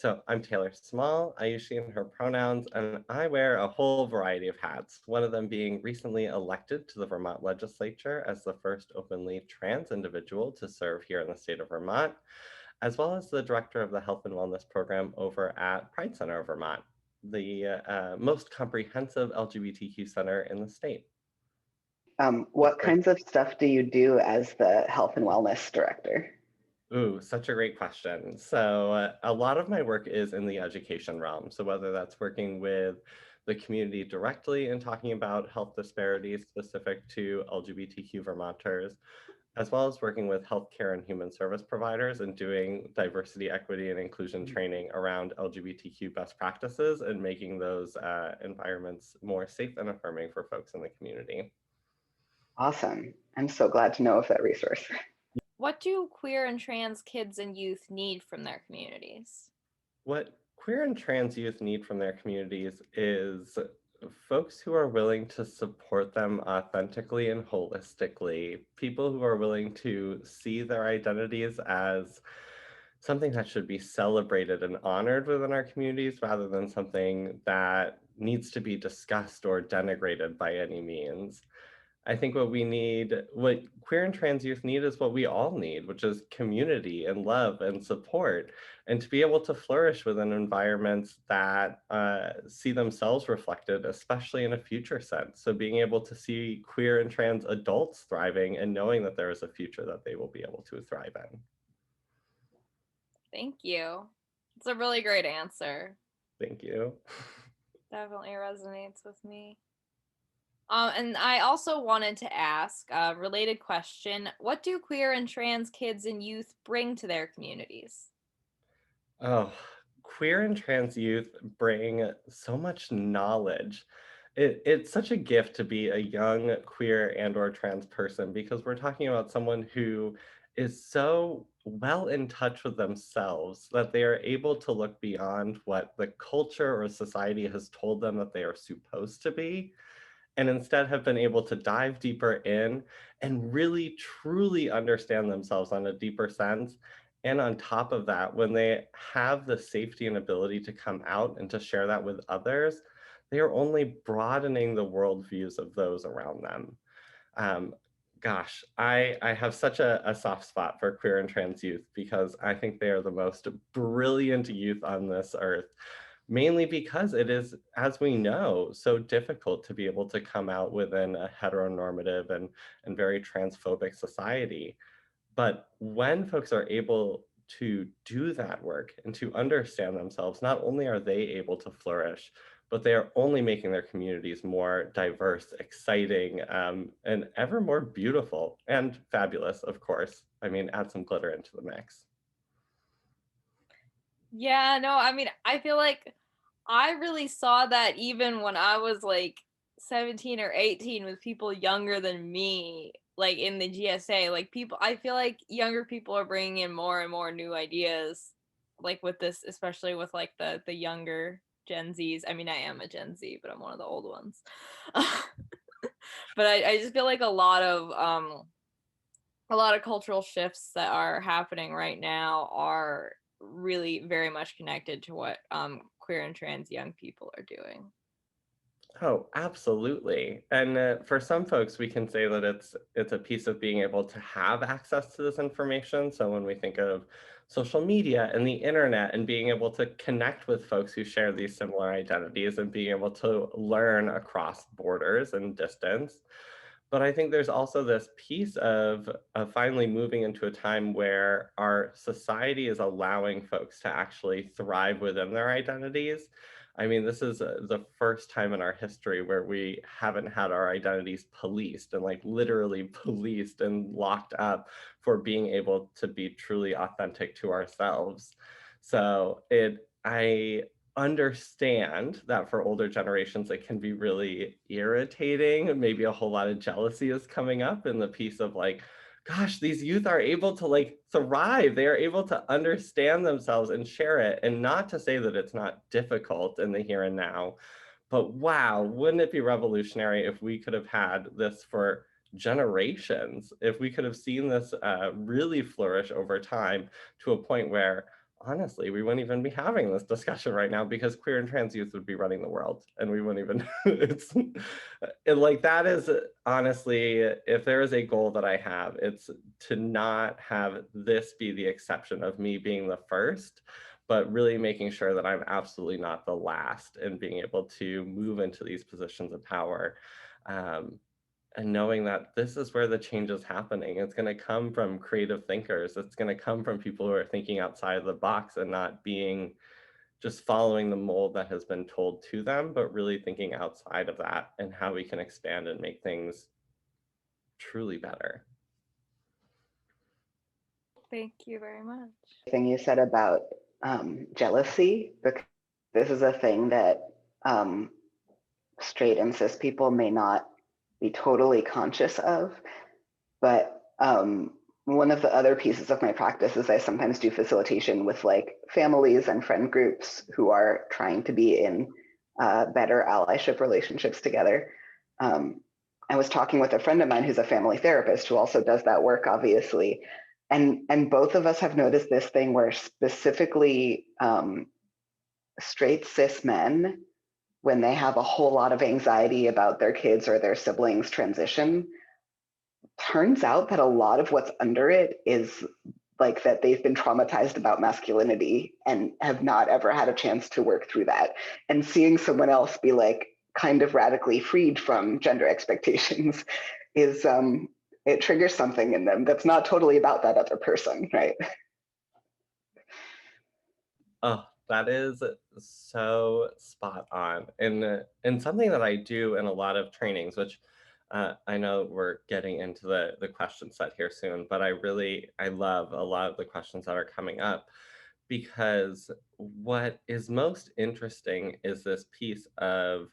So I'm Taylor Small. I use she and her pronouns, and I wear a whole variety of hats, one of them being recently elected to the Vermont legislature as the first openly trans individual to serve here in the state of Vermont, as well as the director of the health and wellness program over at Pride Center of Vermont, the most comprehensive LGBTQ center in the state. What kinds of stuff do you do as the health and wellness director? Ooh, such a great question. So, a lot of my work is in the education realm. So, whether that's working with the community directly and talking about health disparities specific to LGBTQ Vermonters, as well as working with healthcare and human service providers and doing diversity, equity, and inclusion training around LGBTQ best practices and making those environments more safe and affirming for folks in the community. Awesome. I'm so glad to know of that resource. What do queer and trans kids and youth need from their communities? What queer and trans youth need from their communities is folks who are willing to support them authentically and holistically, people who are willing to see their identities as something that should be celebrated and honored within our communities rather than something that needs to be discussed or denigrated by any means. I think what queer and trans youth need is what we all need, which is community and love and support, and to be able to flourish within environments that see themselves reflected, especially in a future sense. So being able to see queer and trans adults thriving and knowing that there is a future that they will be able to thrive in. Thank you. It's a really great answer. Thank you. Definitely resonates with me. And I also wanted to ask a related question. What do queer and trans kids and youth bring to their communities? Oh, queer and trans youth bring so much knowledge. It's such a gift to be a young queer and or trans person because we're talking about someone who is so well in touch with themselves that they are able to look beyond what the culture or society has told them that they are supposed to be, and instead have been able to dive deeper in and really truly understand themselves on a deeper sense. And on top of that, when they have the safety and ability to come out and to share that with others, they are only broadening the worldviews of those around them. Um, Gosh, I have such a soft spot for queer and trans youth because I think they are the most brilliant youth on this earth, mainly because it is, as we know, so difficult to be able to come out within a heteronormative and very transphobic society. But when folks are able to do that work and to understand themselves, not only are they able to flourish, but they are only making their communities more diverse, exciting, and ever more beautiful and fabulous, of course. I mean, add some glitter into the mix. Yeah, no, I mean, I feel like I really saw that even when I was like 17 or 18 with people younger than me, like in the GSA, like people, I feel like younger people are bringing in more and more new ideas, like with this, especially with like the younger Gen Zs. I mean, I am a Gen Z, but I'm one of the old ones. But I just feel like a lot of cultural shifts that are happening right now are really very much connected to what queer and trans young people are doing. Oh, absolutely. And for some folks, we can say that it's a piece of being able to have access to this information. So when we think of social media and the internet and being able to connect with folks who share these similar identities and being able to learn across borders and distance. But I think there's also this piece of finally moving into a time where our society is allowing folks to actually thrive within their identities. I mean, this is the first time in our history where we haven't had our identities policed and like literally policed and locked up for being able to be truly authentic to ourselves. I understand that for older generations, it can be really irritating. Maybe a whole lot of jealousy is coming up in the piece of like, gosh, these youth are able to like thrive. They are able to understand themselves and share it. And not to say that it's not difficult in the here and now, but wow, wouldn't it be revolutionary if we could have had this for generations, if we could have seen this really flourish over time to a point where honestly, we wouldn't even be having this discussion right now because queer and trans youth would be running the world and we wouldn't even, it's like that is honestly, if there is a goal that I have, it's to not have this be the exception of me being the first, but really making sure that I'm absolutely not the last and being able to move into these positions of power. Um, and knowing that this is where the change is happening. It's going to come from creative thinkers. It's going to come from people who are thinking outside of the box and not being just following the mold that has been told to them, but really thinking outside of that and how we can expand and make things truly better. Thank you very much. Thing you said about jealousy, because this is a thing that um, straight and cis people may not be totally conscious of. But one of the other pieces of my practice is I sometimes do facilitation with like families and friend groups who are trying to be in better allyship relationships together. I was talking with a friend of mine who's a family therapist who also does that work, obviously. And both of us have noticed this thing where specifically straight cis men, when they have a whole lot of anxiety about their kids or their siblings transition, turns out that a lot of what's under it is like that they've been traumatized about masculinity and have not ever had a chance to work through that. And seeing someone else be like kind of radically freed from gender expectations is it triggers something in them that's not totally about that other person, right? Oh, that is so spot on. And something that I do in a lot of trainings, which I know we're getting into the question set here soon, but I love a lot of the questions that are coming up because what is most interesting is this piece of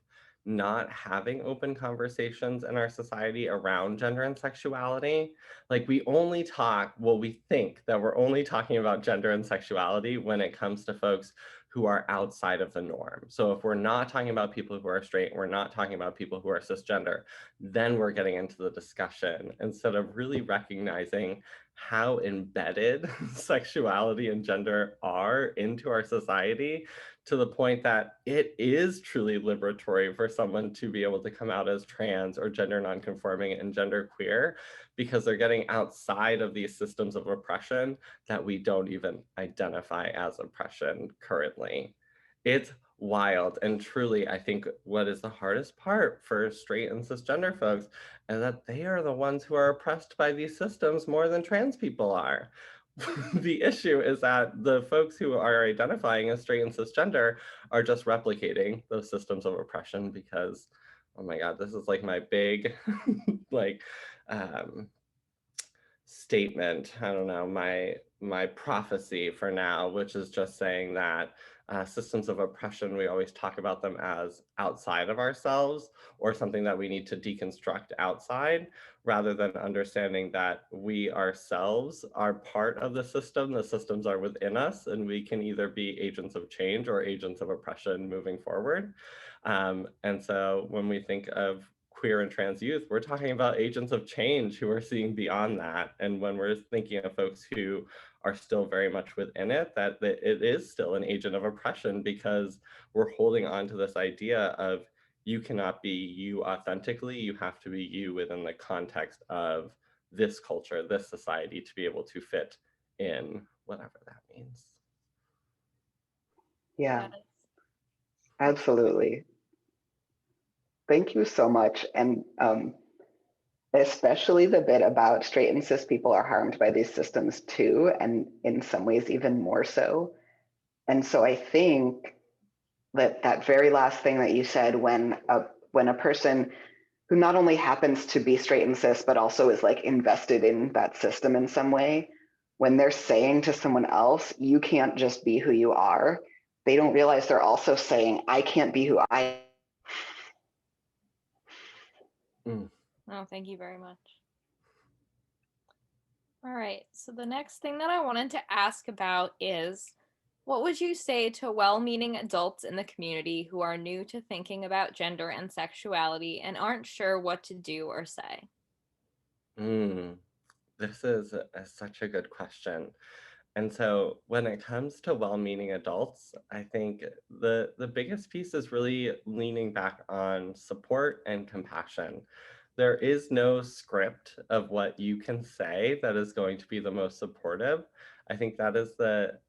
not having open conversations in our society around gender and sexuality. Like we only talk, well, we think that we're only talking about gender and sexuality when it comes to folks who are outside of the norm. So if we're not talking about people who are straight, we're not talking about people who are cisgender, then we're getting into the discussion instead of really recognizing how embedded sexuality and gender are into our society, to the point that it is truly liberatory for someone to be able to come out as trans or gender nonconforming and gender queer, because they're getting outside of these systems of oppression that we don't even identify as oppression currently. It's wild. And truly, I think what is the hardest part for straight and cisgender folks is that they are the ones who are oppressed by these systems more than trans people are. The issue is that the folks who are identifying as straight and cisgender are just replicating those systems of oppression because, oh my God, this is like my big, like, um, statement, I don't know, my prophecy for now, which is just saying that systems of oppression, we always talk about them as outside of ourselves or something that we need to deconstruct outside, rather than understanding that we ourselves are part of the system. The systems are within us, and we can either be agents of change or agents of oppression moving forward. And so when we think of queer and trans youth, we're talking about agents of change who are seeing beyond that. And when we're thinking of folks who are still very much within it, that it is still an agent of oppression because we're holding on to this idea of you cannot be you authentically, you have to be you within the context of this culture, this society, to be able to fit in whatever that means. Yeah, Yes. absolutely. Thank you so much. And especially the bit about straight and cis people are harmed by these systems too, and in some ways even more so. And so I think that that very last thing that you said, when a person who not only happens to be straight and cis, but also is like invested in that system in some way, when they're saying to someone else, you can't just be who you are, they don't realize they're also saying, I can't be who I. Mm. Oh, thank you very much. All right. So the next thing that I wanted to ask about is what would you say to well-meaning adults in the community who are new to thinking about gender and sexuality and aren't sure what to do or say? Mm. This is such a good question. And so when it comes to well-meaning adults, I think the biggest piece is really leaning back on support and compassion. There is no script of what you can say that is going to be the most supportive. I think that is the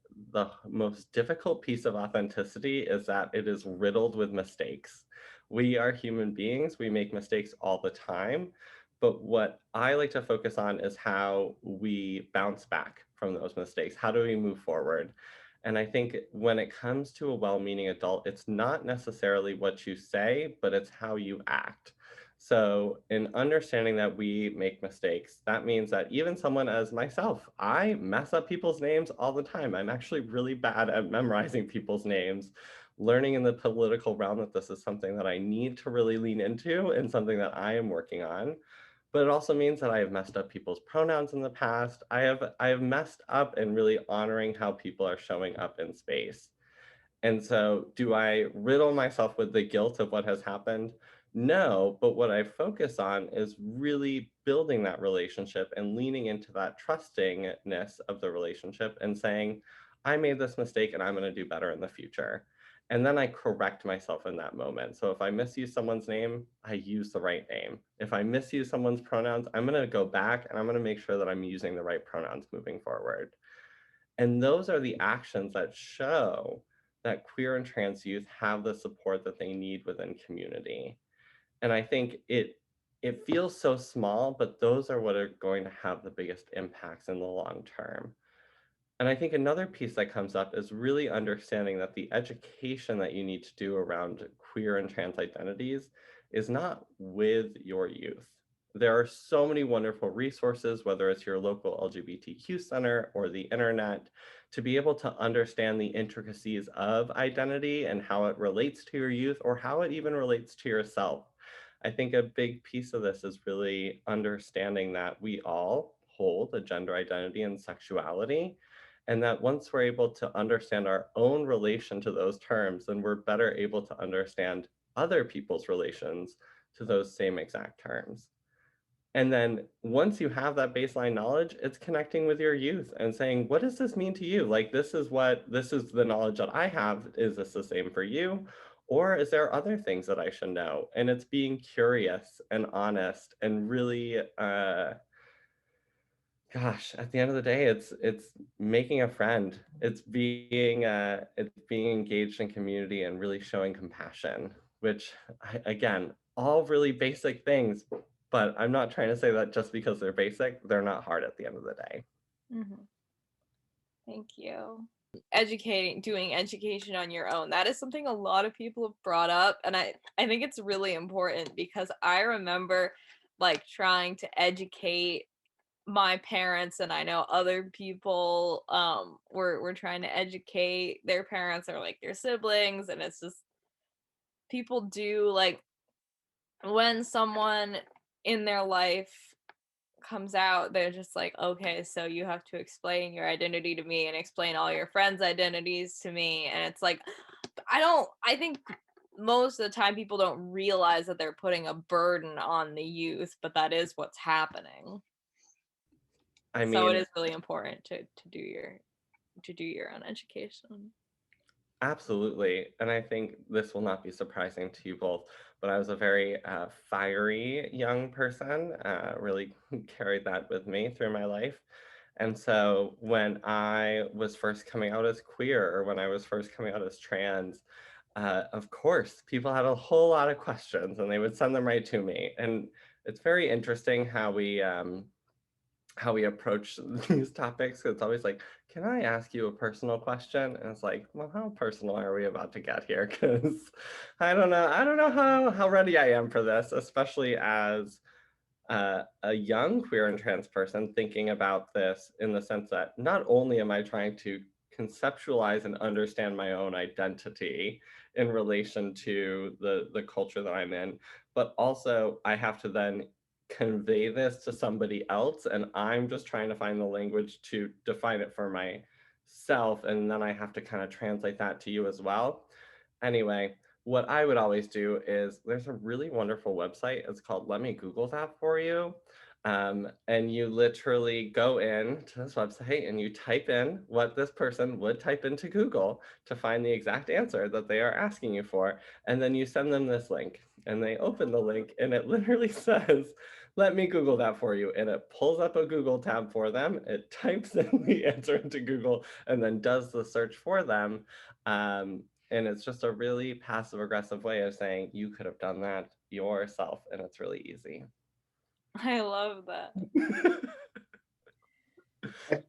most difficult piece of authenticity, is that it is riddled with mistakes. We are human beings, we make mistakes all the time, but what I like to focus on is how we bounce back from those mistakes. How do we move forward? And I think when it comes to a well meaning adult, it's not necessarily what you say, but it's how you act. So, in understanding that we make mistakes, that means that even someone as myself, I mess up people's names all the time. I'm actually really bad at memorizing people's names. Learning in the political realm that this is something that I need to really lean into and something that I am working on, but it also means that I have messed up people's pronouns in the past. I have messed up in really honoring how people are showing up in space. And so, do I riddle myself with the guilt of what has happened? No, but what I focus on is really building that relationship and leaning into that trustingness of the relationship and saying, I made this mistake and I'm going to do better in the future. And then I correct myself in that moment. So if I misuse someone's name, I use the right name. If I misuse someone's pronouns, I'm going to go back and I'm going to make sure that I'm using the right pronouns moving forward. And those are the actions that show that queer and trans youth have the support that they need within community. And I think it feels so small, but those are what are going to have the biggest impacts in the long term. And I think another piece that comes up is really understanding that the education that you need to do around queer and trans identities is not with your youth. There are so many wonderful resources, whether it's your local LGBTQ center or the internet, to be able to understand the intricacies of identity and how it relates to your youth or how it even relates to yourself. I think a big piece of this is really understanding that we all hold a gender identity and sexuality, and that once we're able to understand our own relation to those terms, then we're better able to understand other people's relations to those same exact terms. And then once you have that baseline knowledge, it's connecting with your youth and saying, what does this mean to you? Like, this is the knowledge that I have. Is this the same for you? Or is there other things that I should know? And it's being curious and honest and really, gosh, at the end of the day, it's making a friend. It's being engaged in community and really showing compassion, which again, all really basic things, but I'm not trying to say that just because they're basic, they're not hard at the end of the day. Mhm. Thank you. Doing education on your own. That is something a lot of people have brought up, and I think it's really important because I remember like trying to educate my parents, and I know other people were trying to educate their parents or like their siblings, and it's just people do like when someone in their life comes out, they're just like, okay, so you have to explain your identity to me and explain all your friends' identities to me. And it's like, I think most of the time people don't realize that they're putting a burden on the youth, but that is what's happening. I So it mean, is really important to do your own education. absolutely. And I think this will not be surprising to you both, but I was a very fiery young person, really carried that with me through my life. And so when I was first coming out as queer or when I was first coming out as trans, of course, people had a whole lot of questions and they would send them right to me. And it's very interesting how we approach these topics. It's always like, can I ask you a personal question? And it's like, well, how personal are we about to get here? Because I don't know how ready I am for this, especially as a young queer and trans person thinking about this in the sense that not only am I trying to conceptualize and understand my own identity in relation to the culture that I'm in, but also I have to then convey this to somebody else, and I'm just trying to find the language to define it for myself, and then I have to kind of translate that to you as well. Anyway, what I would always do is there's a really wonderful website. It's called Let Me Google That For You. And you literally go in to this website and you type in what this person would type into Google to find the exact answer that they are asking you for. And then you send them this link and they open the link and it literally says, let me Google that for you. And it pulls up a Google tab for them. It types in the answer into Google and then does the search for them. And it's just a really passive aggressive way of saying you could have done that yourself. And it's really easy. I love that.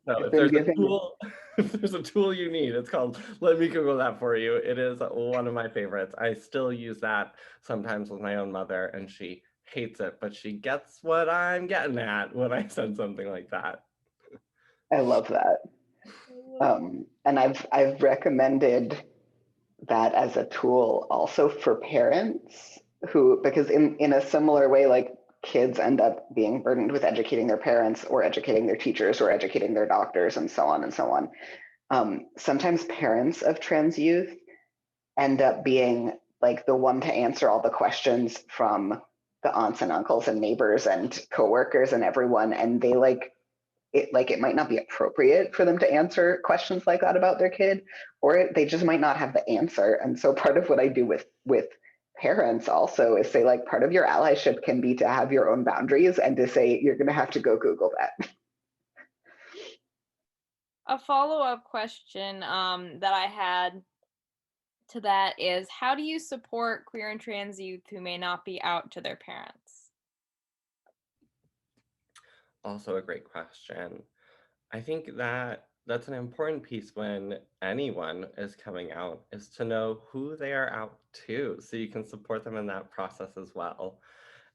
So I've if been there's a giving tool, if there's a tool you need, it's called Let Me Google That For You. It is one of my favorites. I still use that sometimes with my own mother, and she hates it, but she gets what I'm getting at when I send something like that. I love that. And I've recommended that as a tool also for parents who, because in a similar way, like kids end up being burdened with educating their parents or educating their teachers or educating their doctors and so on and so on. Sometimes parents of trans youth end up being like the one to answer all the questions from the aunts and uncles and neighbors and coworkers and everyone, and they it might not be appropriate for them to answer questions like that about their kid, or they just might not have the answer. And so part of what I do with parents also is say, like, part of your allyship can be to have your own boundaries and to say you're going to have to go Google that. A follow-up question that I had to that is, how do you support queer and trans youth who may not be out to their parents? Also a great question. I think that that's an important piece when anyone is coming out is to know who they are out to so you can support them in that process as well.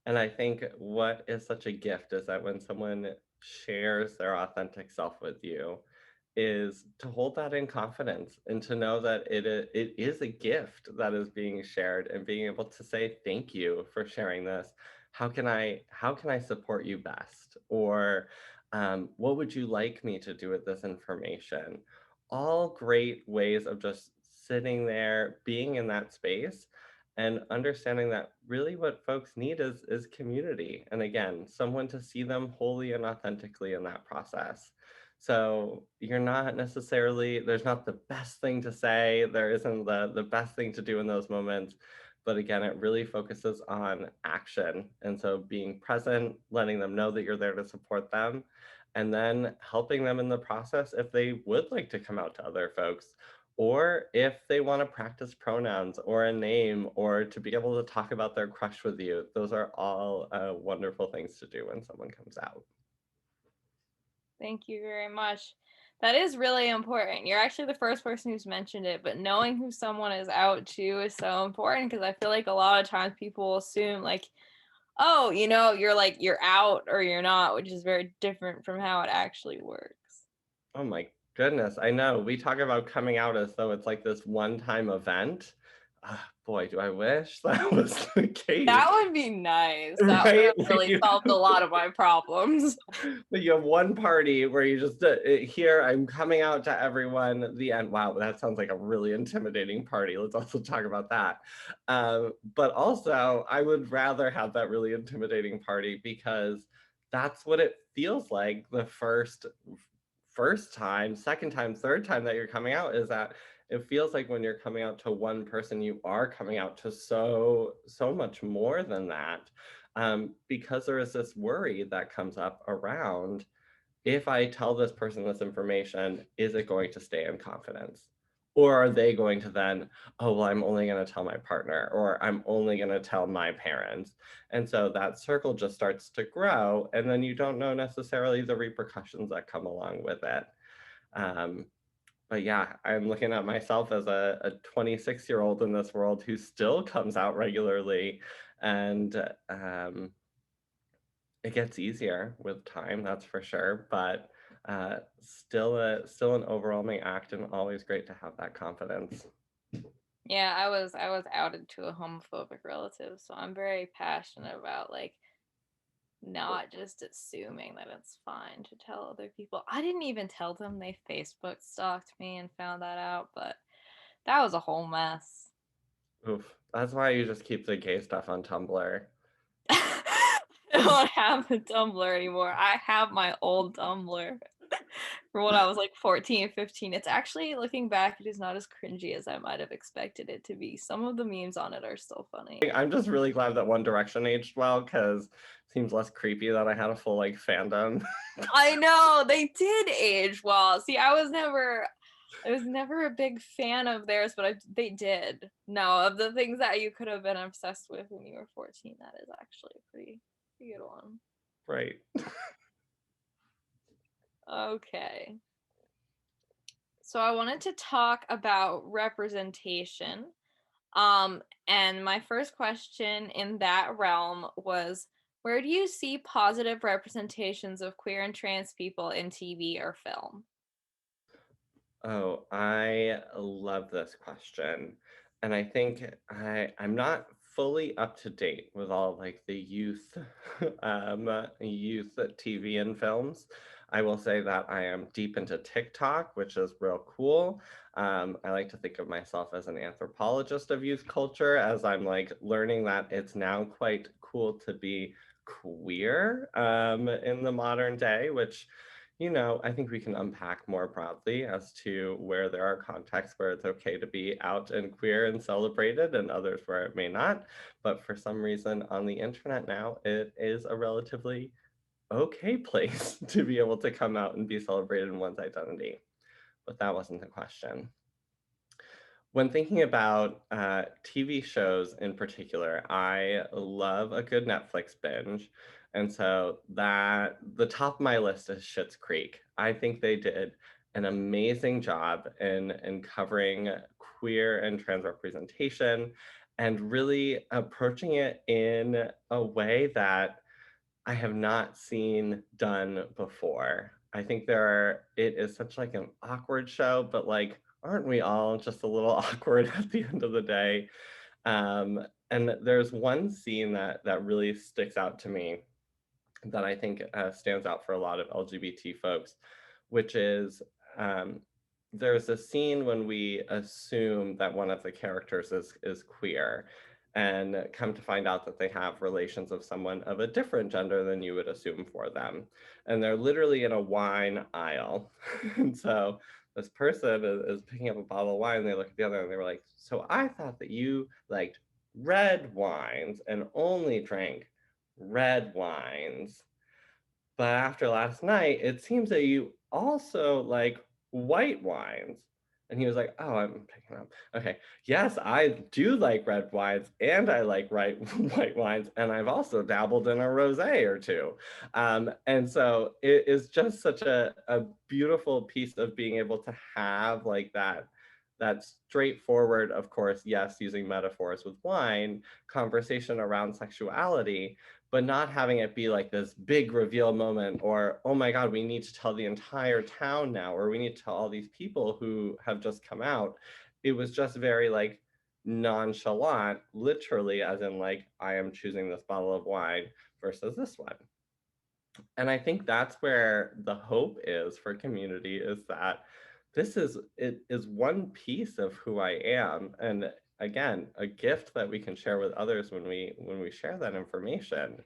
And I think what is such a gift is that when someone shares their authentic self with you, is to hold that in confidence and to know that it is a gift that is being shared and being able to say thank you for sharing this. How can I support you best? Or what would you like me to do with this information? All great ways of just sitting there, being in that space and understanding that really what folks need is community. And again, someone to see them wholly and authentically in that process. So you're not necessarily, there's not the best thing to say, there isn't the best thing to do in those moments. But again, it really focuses on action. And so being present, letting them know that you're there to support them, and then helping them in the process if they would like to come out to other folks, or if they want to practice pronouns or a name, or to be able to talk about their crush with you. Those are all wonderful things to do when someone comes out. Thank you very much. That is really important. You're actually the first person who's mentioned it, but knowing who someone is out to is so important because I feel like a lot of times people assume like, oh, you're out or you're not, which is very different from how it actually works. Oh my goodness, I know. We talk about coming out as though it's like this one-time event. Boy, do I wish that was the case, That would be nice. That would right? have really solved a lot of my problems. But you have one party where you just here, I'm coming out to everyone. The end. Wow, that sounds like a really intimidating party. Let's also talk about that. But also, I would rather have that really intimidating party because that's what it feels like the first time, second time, third time that you're coming out, is that it feels like when you're coming out to one person, you are coming out to so much more than that. Because there is this worry that comes up around, if I tell this person this information, is it going to stay in confidence? Or are they going to then, oh, well, I'm only going to tell my partner, or I'm only going to tell my parents. And so that circle just starts to grow. And then you don't know necessarily the repercussions that come along with it. Um, but yeah, I'm looking at myself as a 26-year-old in this world who still comes out regularly. And it gets easier with time, that's for sure, but still an overwhelming act, and always great to have that confidence. Yeah, I was outed to a homophobic relative, so I'm very passionate about like not just assuming that it's fine to tell other people. I didn't even tell them they Facebook stalked me and found that out, but that was a whole mess. Oof, that's why you just keep the gay stuff on Tumblr. don't have a Tumblr anymore. I have my old Tumblr from when I was like 14, 15. It's actually, looking back, it is not as cringy as I might have expected it to be. Some of the memes on it are still funny. I'm just really glad that One Direction aged well, because it seems less creepy that I had a full like fandom. I know, they did age well. See, I was never a big fan of theirs, but they did. No, of the things that you could have been obsessed with when you were 14, that is actually a pretty good one. Right. Okay. So I wanted to talk about representation. And my first question in that realm was, where do you see positive representations of queer and trans people in TV or film? Oh, I love this question. And I think I'm not fully up to date with all like the youth youth TV and films. I will say that I am deep into TikTok, which is real cool. I like to think of myself as an anthropologist of youth culture, as I'm like learning that it's now quite cool to be queer in the modern day, which I think we can unpack more broadly as to where there are contexts where it's okay to be out and queer and celebrated, and others where it may not. But for some reason on the internet now, it is a relatively okay place to be able to come out and be celebrated in one's identity. But that wasn't the question. When thinking about TV shows in particular, I love a good Netflix binge. And so that the top of my list is Schitt's Creek. I think they did an amazing job in covering queer and trans representation and really approaching it in a way that I have not seen done before. I think it is such like an awkward show, but like, aren't we all just a little awkward at the end of the day? And there's one scene that really sticks out to me that I think stands out for a lot of LGBT folks, which is there's a scene when we assume that one of the characters is queer and come to find out that they have relations of someone of a different gender than you would assume for them. And they're literally in a wine aisle. And so this person is picking up a bottle of wine and they look at the other and they were like, so I thought that you liked red wines and only drank red wines. But after last night, it seems that you also like white wines. And he was like, oh, I'm picking up. Okay. Yes, I do like red wines and I like white wines. And I've also dabbled in a rosé or two. And so it is just such a beautiful piece of being able to have like that straightforward, of course, yes, using metaphors with wine, conversation around sexuality, but not having it be like this big reveal moment or, oh my God, we need to tell the entire town now, or we need to tell all these people who have just come out. It was just very like nonchalant, literally, as in like, I am choosing this bottle of wine versus this one. And I think that's where the hope is for community, is that it is one piece of who I am. And again, a gift that we can share with others when we share that information.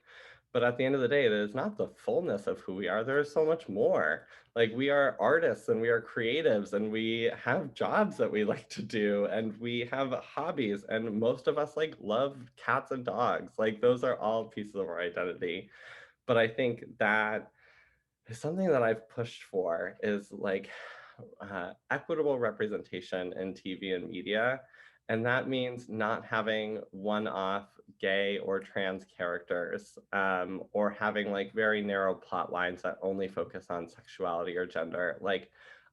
But at the end of the day, it is not the fullness of who we are. There is so much more. Like, we are artists and we are creatives and we have jobs that we like to do and we have hobbies, and most of us like love cats and dogs. Like, those are all pieces of our identity. But I think that is something that I've pushed for, is like equitable representation in TV and media. And that means not having one-off gay or trans characters, or having like very narrow plot lines that only focus on sexuality or gender. Like,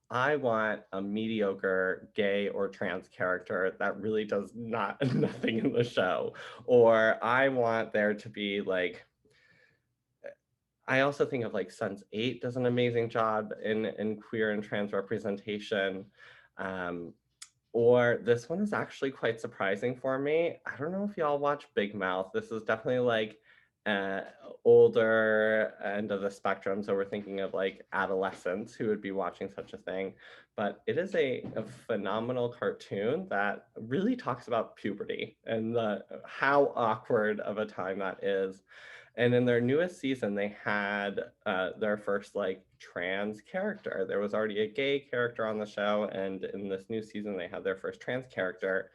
I want a mediocre gay or trans character that really does not nothing in the show. Or I want there to be like, I also think of like Sense8 does an amazing job in queer and trans representation. Um, or this one is actually quite surprising for me. I don't know if y'all watch Big Mouth. This is definitely like uh, older end of the spectrum. So we're thinking of like adolescents who would be watching such a thing. But it is a phenomenal cartoon that really talks about puberty and how awkward of a time that is. And in their newest season, they had their first like trans character. There was already a gay character on the show, and in this new season, they had their first trans character.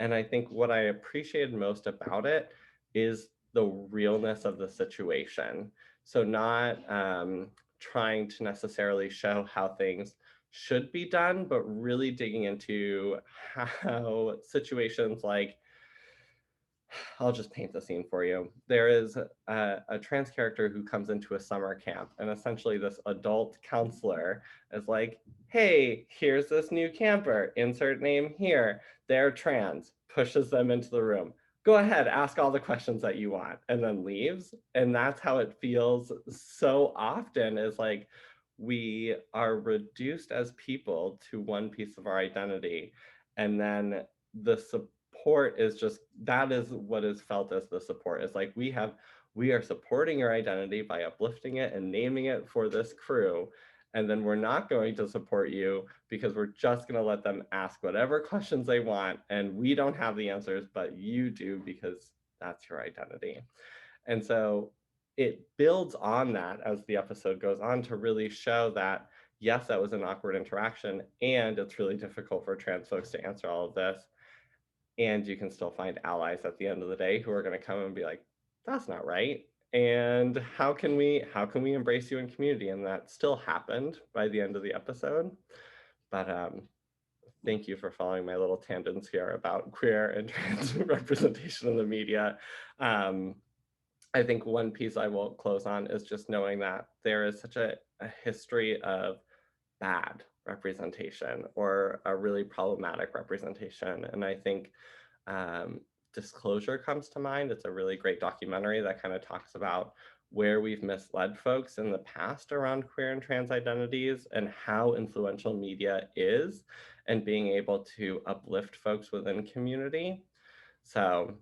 And I think what I appreciated most about it is the realness of the situation. So, not trying to necessarily show how things should be done, but really digging into how situations like, I'll just paint the scene for you. There is a trans character who comes into a summer camp, and essentially, this adult counselor is like, hey, here's this new camper, insert name here. They're trans, pushes them into the room. Go ahead, ask all the questions that you want, and then leaves. And that's how it feels so often is like we are reduced as people to one piece of our identity. And then the support is just that is what is felt as the support. It's like we are supporting your identity by uplifting it and naming it for this crew, and then we're not going to support you because we're just going to let them ask whatever questions they want, and we don't have the answers, but you do because that's your identity. And so it builds on that as the episode goes on to really show that yes, that was an awkward interaction, and it's really difficult for trans folks to answer all of this, and you can still find allies at the end of the day who are going to come and be like, that's not right, and how can we embrace you in community. And that still happened by the end of the episode. But thank you for following my little tangents here about queer and trans representation in the media. um, I think one piece I will close on is just knowing that there is such a history of bad representation or a really problematic representation. And I think um, Disclosure comes to mind. It's a really great documentary that kind of talks about where we've misled folks in the past around queer and trans identities and how influential media is and being able to uplift folks within community. So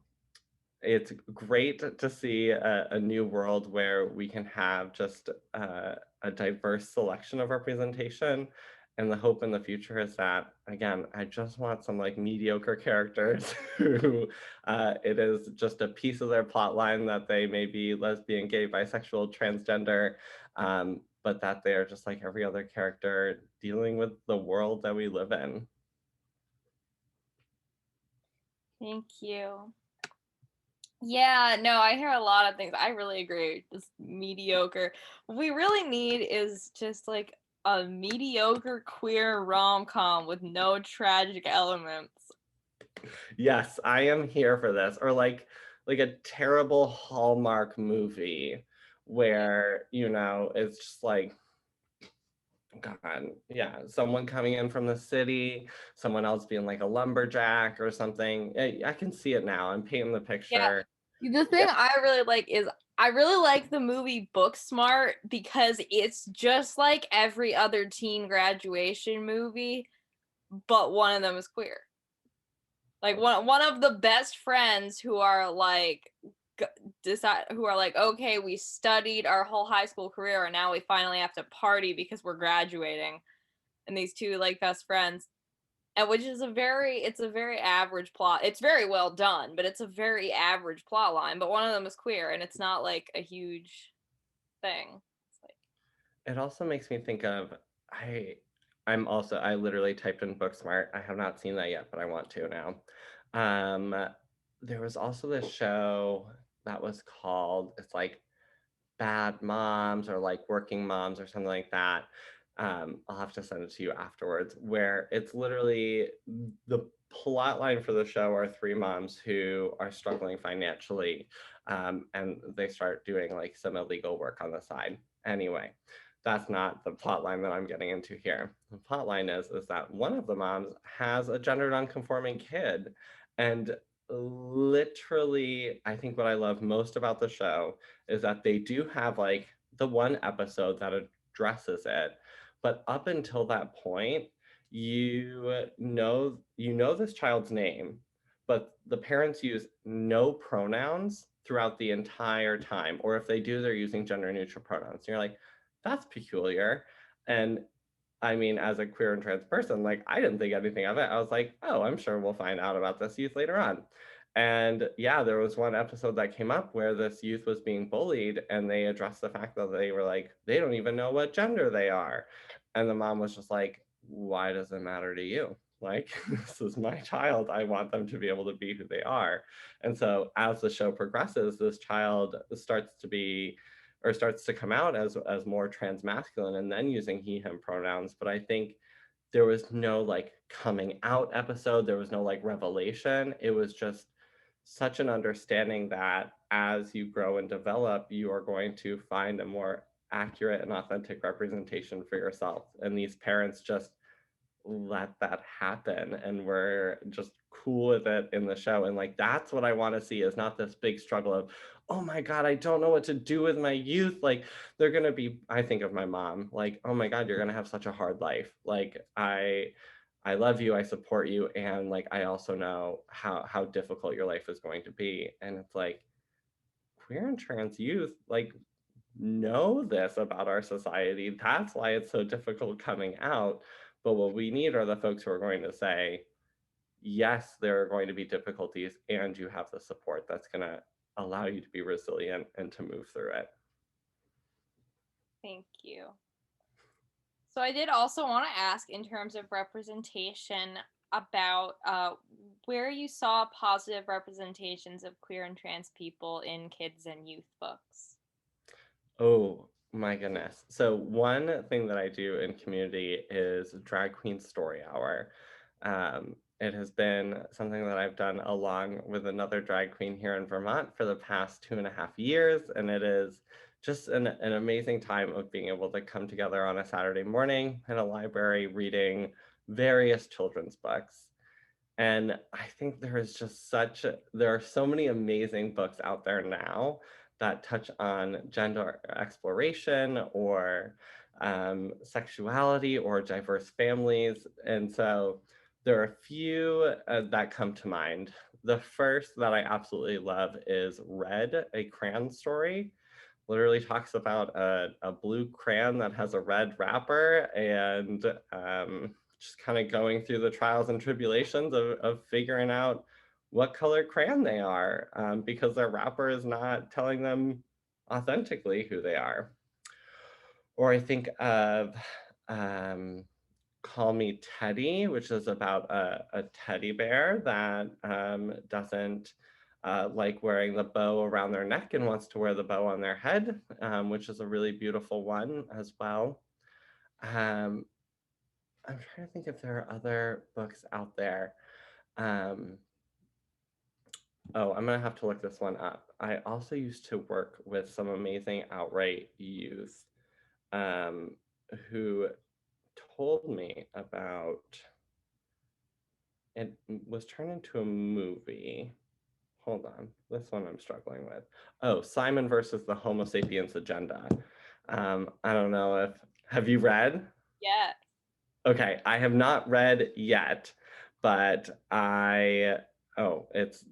it's great to see a new world where we can have just a diverse selection of representation. And the hope in the future is that, again, I just want some like mediocre characters who it is just a piece of their plot line that they may be lesbian, gay, bisexual, transgender, but that they are just like every other character dealing with the world that we live in. Thank you. Yeah, no, I hear a lot of things. I really agree. Just mediocre. What we really need is just like a mediocre queer rom-com with no tragic elements. Yes, I am here for this. Or like a terrible Hallmark movie where, it's just like, God, yeah, someone coming in from the city, someone else being like a lumberjack or something. I can see it now. I'm painting the Yeah. picture. The Yeah. thing I really like is I really like the movie Booksmart because it's just like every other teen graduation movie, but one of them is queer. Like one of the best friends who are like decide who are like, okay, we studied our whole high school career and now we finally have to party because we're graduating. And these two like best friends, and which is it's a very average plot. It's very well done, but it's a very average plot line. But one of them is queer, and it's not like a huge thing. It's like, It also makes me think of I I literally typed in Booksmart. I have not seen that yet, but I want to now. Um there was also this show that was called, it's like Bad Moms or like Working Moms or something like that. I'll have to send it to you afterwards, where it's literally the plot line for the show are three moms who are struggling financially, and they start doing like some illegal work on the side. Anyway, that's not the plot line that I'm getting into here. The plot line is that one of the moms has a gender nonconforming kid, and literally, I think what I love most about the show is that they do have like the one episode that addresses it, but up until that point, you know this child's name, but the parents use no pronouns throughout the entire time, or if they do, they're using gender neutral pronouns. And you're like, that's peculiar. And I mean, as a queer and trans person, like I didn't think anything of it. I was like, oh, I'm sure we'll find out about this youth later on. And yeah, there was one episode that came up where this youth was being bullied, and they addressed the fact that they were like, they don't even know what gender they are. And the mom was just like, why does it matter to you? Like, this is my child. I want them to be able to be who they are. And so as the show progresses, this child starts to be or starts to come out as more transmasculine and then using he him pronouns. But I think there was no like coming out episode, there was no like revelation. It was just such an understanding that as you grow and develop, you are going to find a more accurate and authentic representation for yourself. And these parents just let that happen and we're just cool with it in the show. And like that's what I want to see, is not this big struggle of, oh my god, I don't know what to do with my youth. Like they're going to be, I think of my mom, like, oh my god, you're going to have such a hard life. Like I love you, I support you, and like I also know how difficult your life is going to be. And it's like queer and trans youth like know this about our society. That's why it's so difficult coming out. But what we need are the folks who are going to say, yes, there are going to be difficulties, and you have the support that's going to allow you to be resilient and to move through it. Thank you. So I did also want to ask, in terms of representation, about where you saw positive representations of queer and trans people in kids and youth books. Oh my goodness. So one thing that I do in community is drag queen story hour. It has been something that I've done along with another drag queen here in Vermont for the past 2.5 years. And it is just an amazing time of being able to come together on a Saturday morning in a library reading various children's books. And I think there is just there are so many amazing books out there now that touch on gender exploration or sexuality or diverse families. And so there are a few that come to mind. The first that I absolutely love is Red, a crayon story. Literally talks about a blue crayon that has a red wrapper and just kind of going through the trials and tribulations of figuring out what color crayon they are, because their wrapper is not telling them authentically who they are. Or I think of um, Call Me Teddy, which is about a teddy bear that doesn't like wearing the bow around their neck and wants to wear the bow on their head, which is a really beautiful one as well. Um, I'm trying to think if there are other books out there. Um, oh, I'm gonna have to look this one up. I also used to work with some amazing outright youth um, who told me about it was turned into a movie. Hold on, this one I'm struggling with. Oh, Simon versus the Homo sapiens agenda. I don't know if have you read? Yeah. Okay, I have not read yet, but oh, it's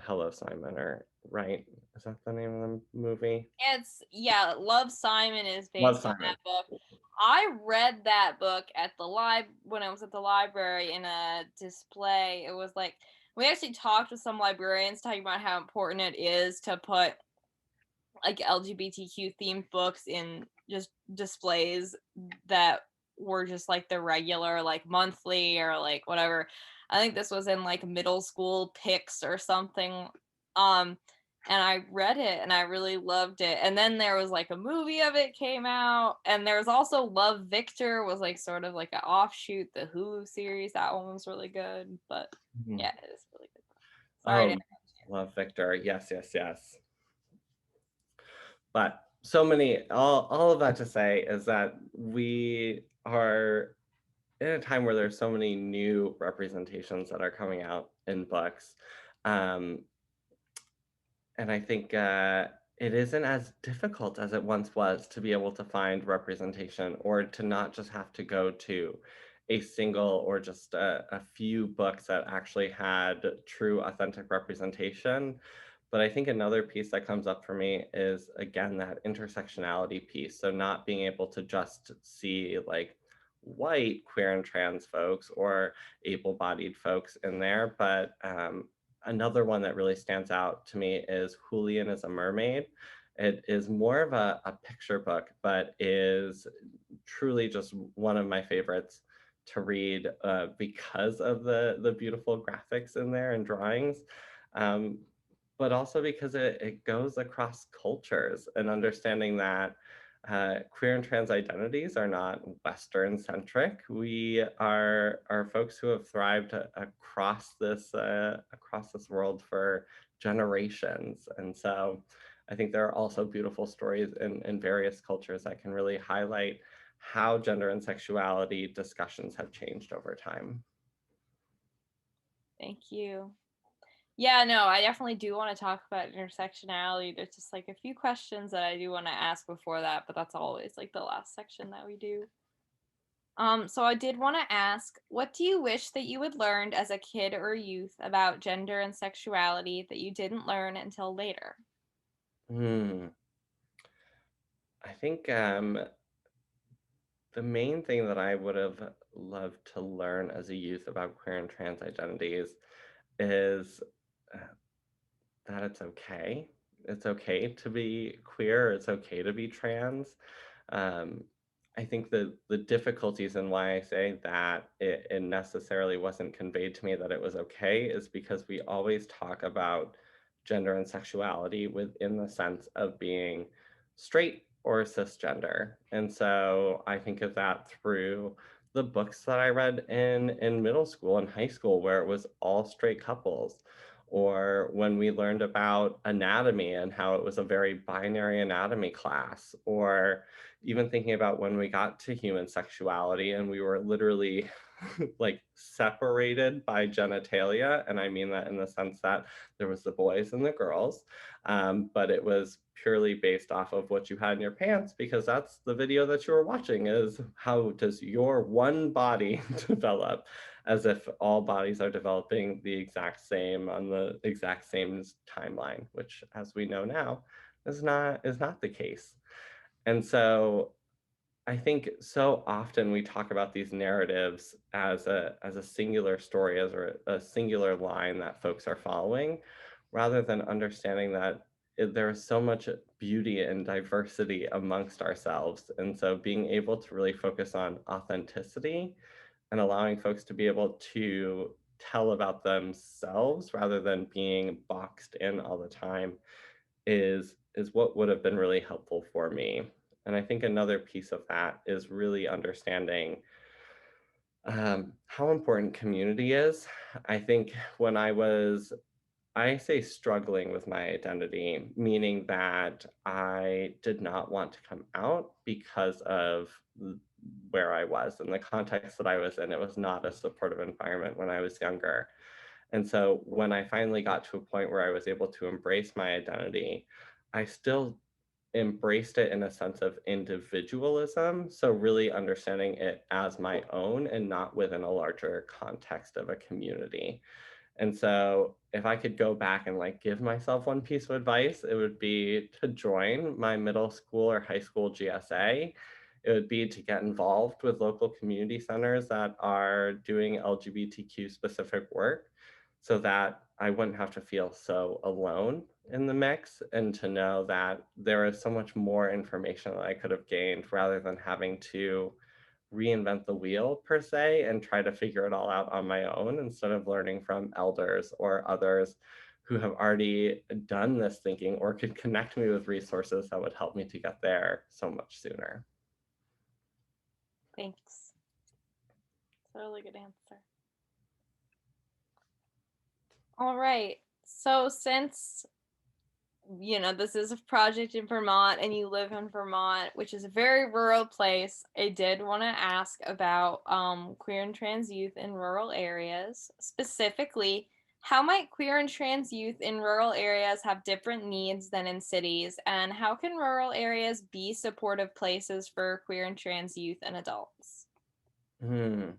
Hello Simon, or right? Is that the name of the movie? Yeah, Love, Simon is Love based on Simon. that book. I read that book at the when I was at the library in a display. It was like we actually talked with some librarians talking about how important it is to put like LGBTQ themed books in just displays that were just like the regular like monthly or like whatever. I think this was in like middle school picks or something. Um and I read it and I really loved it. And then there was like a movie of it came out, and there was also Love, Victor was like sort of like an offshoot, the Hulu series. That one was really good, but Mhm. yeah, it is really good. Sorry to Oh, Love Victor. Yes, yes, yes. But so many, all of that to say is that we are in a time where there's so many new representations that are coming out in books. Um, and I think it isn't as difficult as it once was to be able to find representation, or to not just have to go to a single or just a few books that actually had true, authentic representation. But I think another piece that comes up for me is, again, that intersectionality piece. So not being able to just see like white queer and trans folks or able-bodied folks in there, but another one that really stands out to me is Julian is a Mermaid. It is more of a picture book, but is truly just one of my favorites to read because of the beautiful graphics in there and drawings, um, but also because it goes across cultures and understanding that queer and trans identities are not Western centric. We are folks who have thrived across this world for generations, and so I think there are also beautiful stories in various cultures that can really highlight how gender and sexuality discussions have changed over time. Thank you. Yeah, no, I definitely do want to talk about intersectionality. There's just like a few questions that I do want to ask before that, but that's always like the last section that we do. So I did want to ask, what do you wish that you had learned as a kid or youth about gender and sexuality that you didn't learn until later? Hmm. I think the main thing that I would have loved to learn as a youth about queer and trans identities is uh, that it's okay. It's okay to be queer. It's okay to be trans. Um, I think the difficulties and why I say that it necessarily wasn't conveyed to me that it was okay is because we always talk about gender and sexuality within the sense of being straight or cisgender. And so I think of that through the books that I read in middle school and high school where it was all straight couples, or when we learned about anatomy and how it was a very binary anatomy class, or even thinking about when we got to human sexuality and we were literally like separated by genitalia. And I mean that in the sense that there was the boys and the girls, but it was purely based off of what you had in your pants because that's the video that you were watching is how does your one body develop, as if all bodies are developing the exact same on the exact same timeline, which as we know now is not the case. And so I think so often we talk about these narratives as a singular story, as a singular line that folks are following, rather than understanding that there is so much beauty and diversity amongst ourselves. And so being able to really focus on authenticity and allowing folks to be able to tell about themselves rather than being boxed in all the time is what would have been really helpful for me. And I think another piece of that is really understanding how important community is. I think when I say struggling with my identity, meaning that I did not want to come out because of where I was and the context that I was in. It was not a supportive environment when I was younger. And so when I finally got to a point where I was able to embrace my identity, I still embraced it in a sense of individualism. So really understanding it as my own and not within a larger context of a community. And so if I could go back and like give myself one piece of advice, it would be to join my middle school or high school GSA. It would be to get involved with local community centers that are doing LGBTQ specific work so that I wouldn't have to feel so alone in the mix and to know that there is so much more information that I could have gained rather than having to reinvent the wheel per se and try to figure it all out on my own instead of learning from elders or others who have already done this thinking or could connect me with resources that would help me to get there so much sooner. Thanks. It's a really good answer. All right. So since this is a project in Vermont and you live in Vermont, which is a very rural place, I did want to ask about queer and trans youth in rural areas. Specifically, how might queer and trans youth in rural areas have different needs than in cities? And how can rural areas be supportive places for queer and trans youth and adults? Hmm.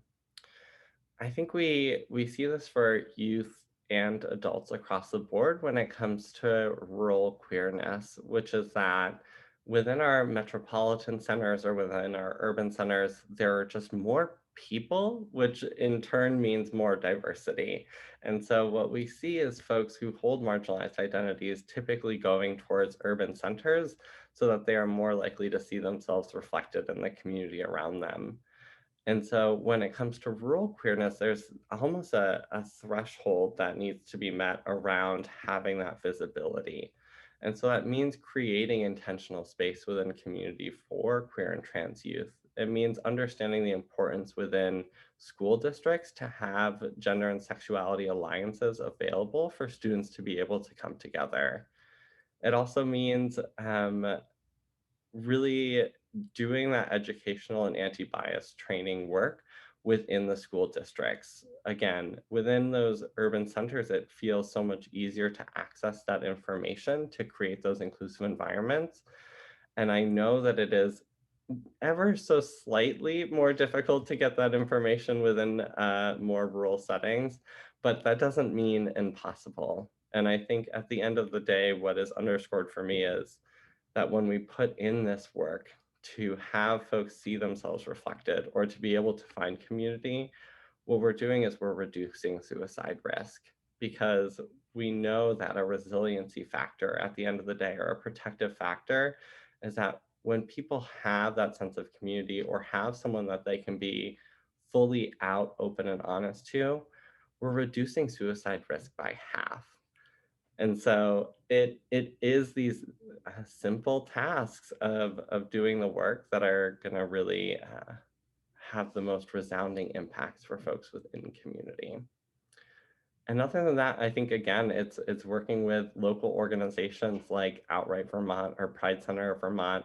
I think we see this for youth and adults across the board when it comes to rural queerness, which is that within our metropolitan centers or within our urban centers, there are just more people, which in turn means more diversity. And so what we see is folks who hold marginalized identities typically going towards urban centers so that they are more likely to see themselves reflected in the community around them. And so when it comes to rural queerness, there's almost a threshold that needs to be met around having that visibility. And so that means creating intentional space within community for queer and trans youth. It means understanding the importance within school districts to have gender and sexuality alliances available for students to be able to come together. It also means really doing that educational and anti-bias training work within the school districts. Again, within those urban centers, it feels so much easier to access that information to create those inclusive environments. And I know that it is ever so slightly more difficult to get that information within more rural settings, but that doesn't mean impossible. And I think at the end of the day, what is underscored for me is that when we put in this work to have folks see themselves reflected or to be able to find community, what we're doing is we're reducing suicide risk because we know that a resiliency factor at the end of the day or a protective factor is that when people have that sense of community or have someone that they can be fully out, open, and honest to, we're reducing suicide risk by half. And so it is these simple tasks of doing the work that are going to really have the most resounding impacts for folks within community. And other than that, I think again, it's working with local organizations like Outright Vermont or Pride Center of Vermont,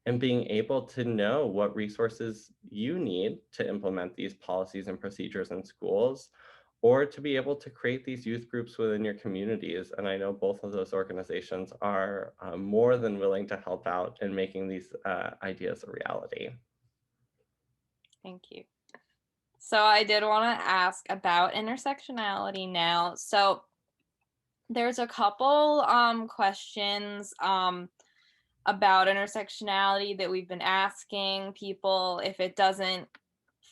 and being able to know what resources you need to implement these policies and procedures in schools, or to be able to create these youth groups within your communities. And I know both of those organizations are more than willing to help out in making these ideas a reality. Thank you. So I did want to ask about intersectionality now. So there's a couple questions about intersectionality that we've been asking people. If it doesn't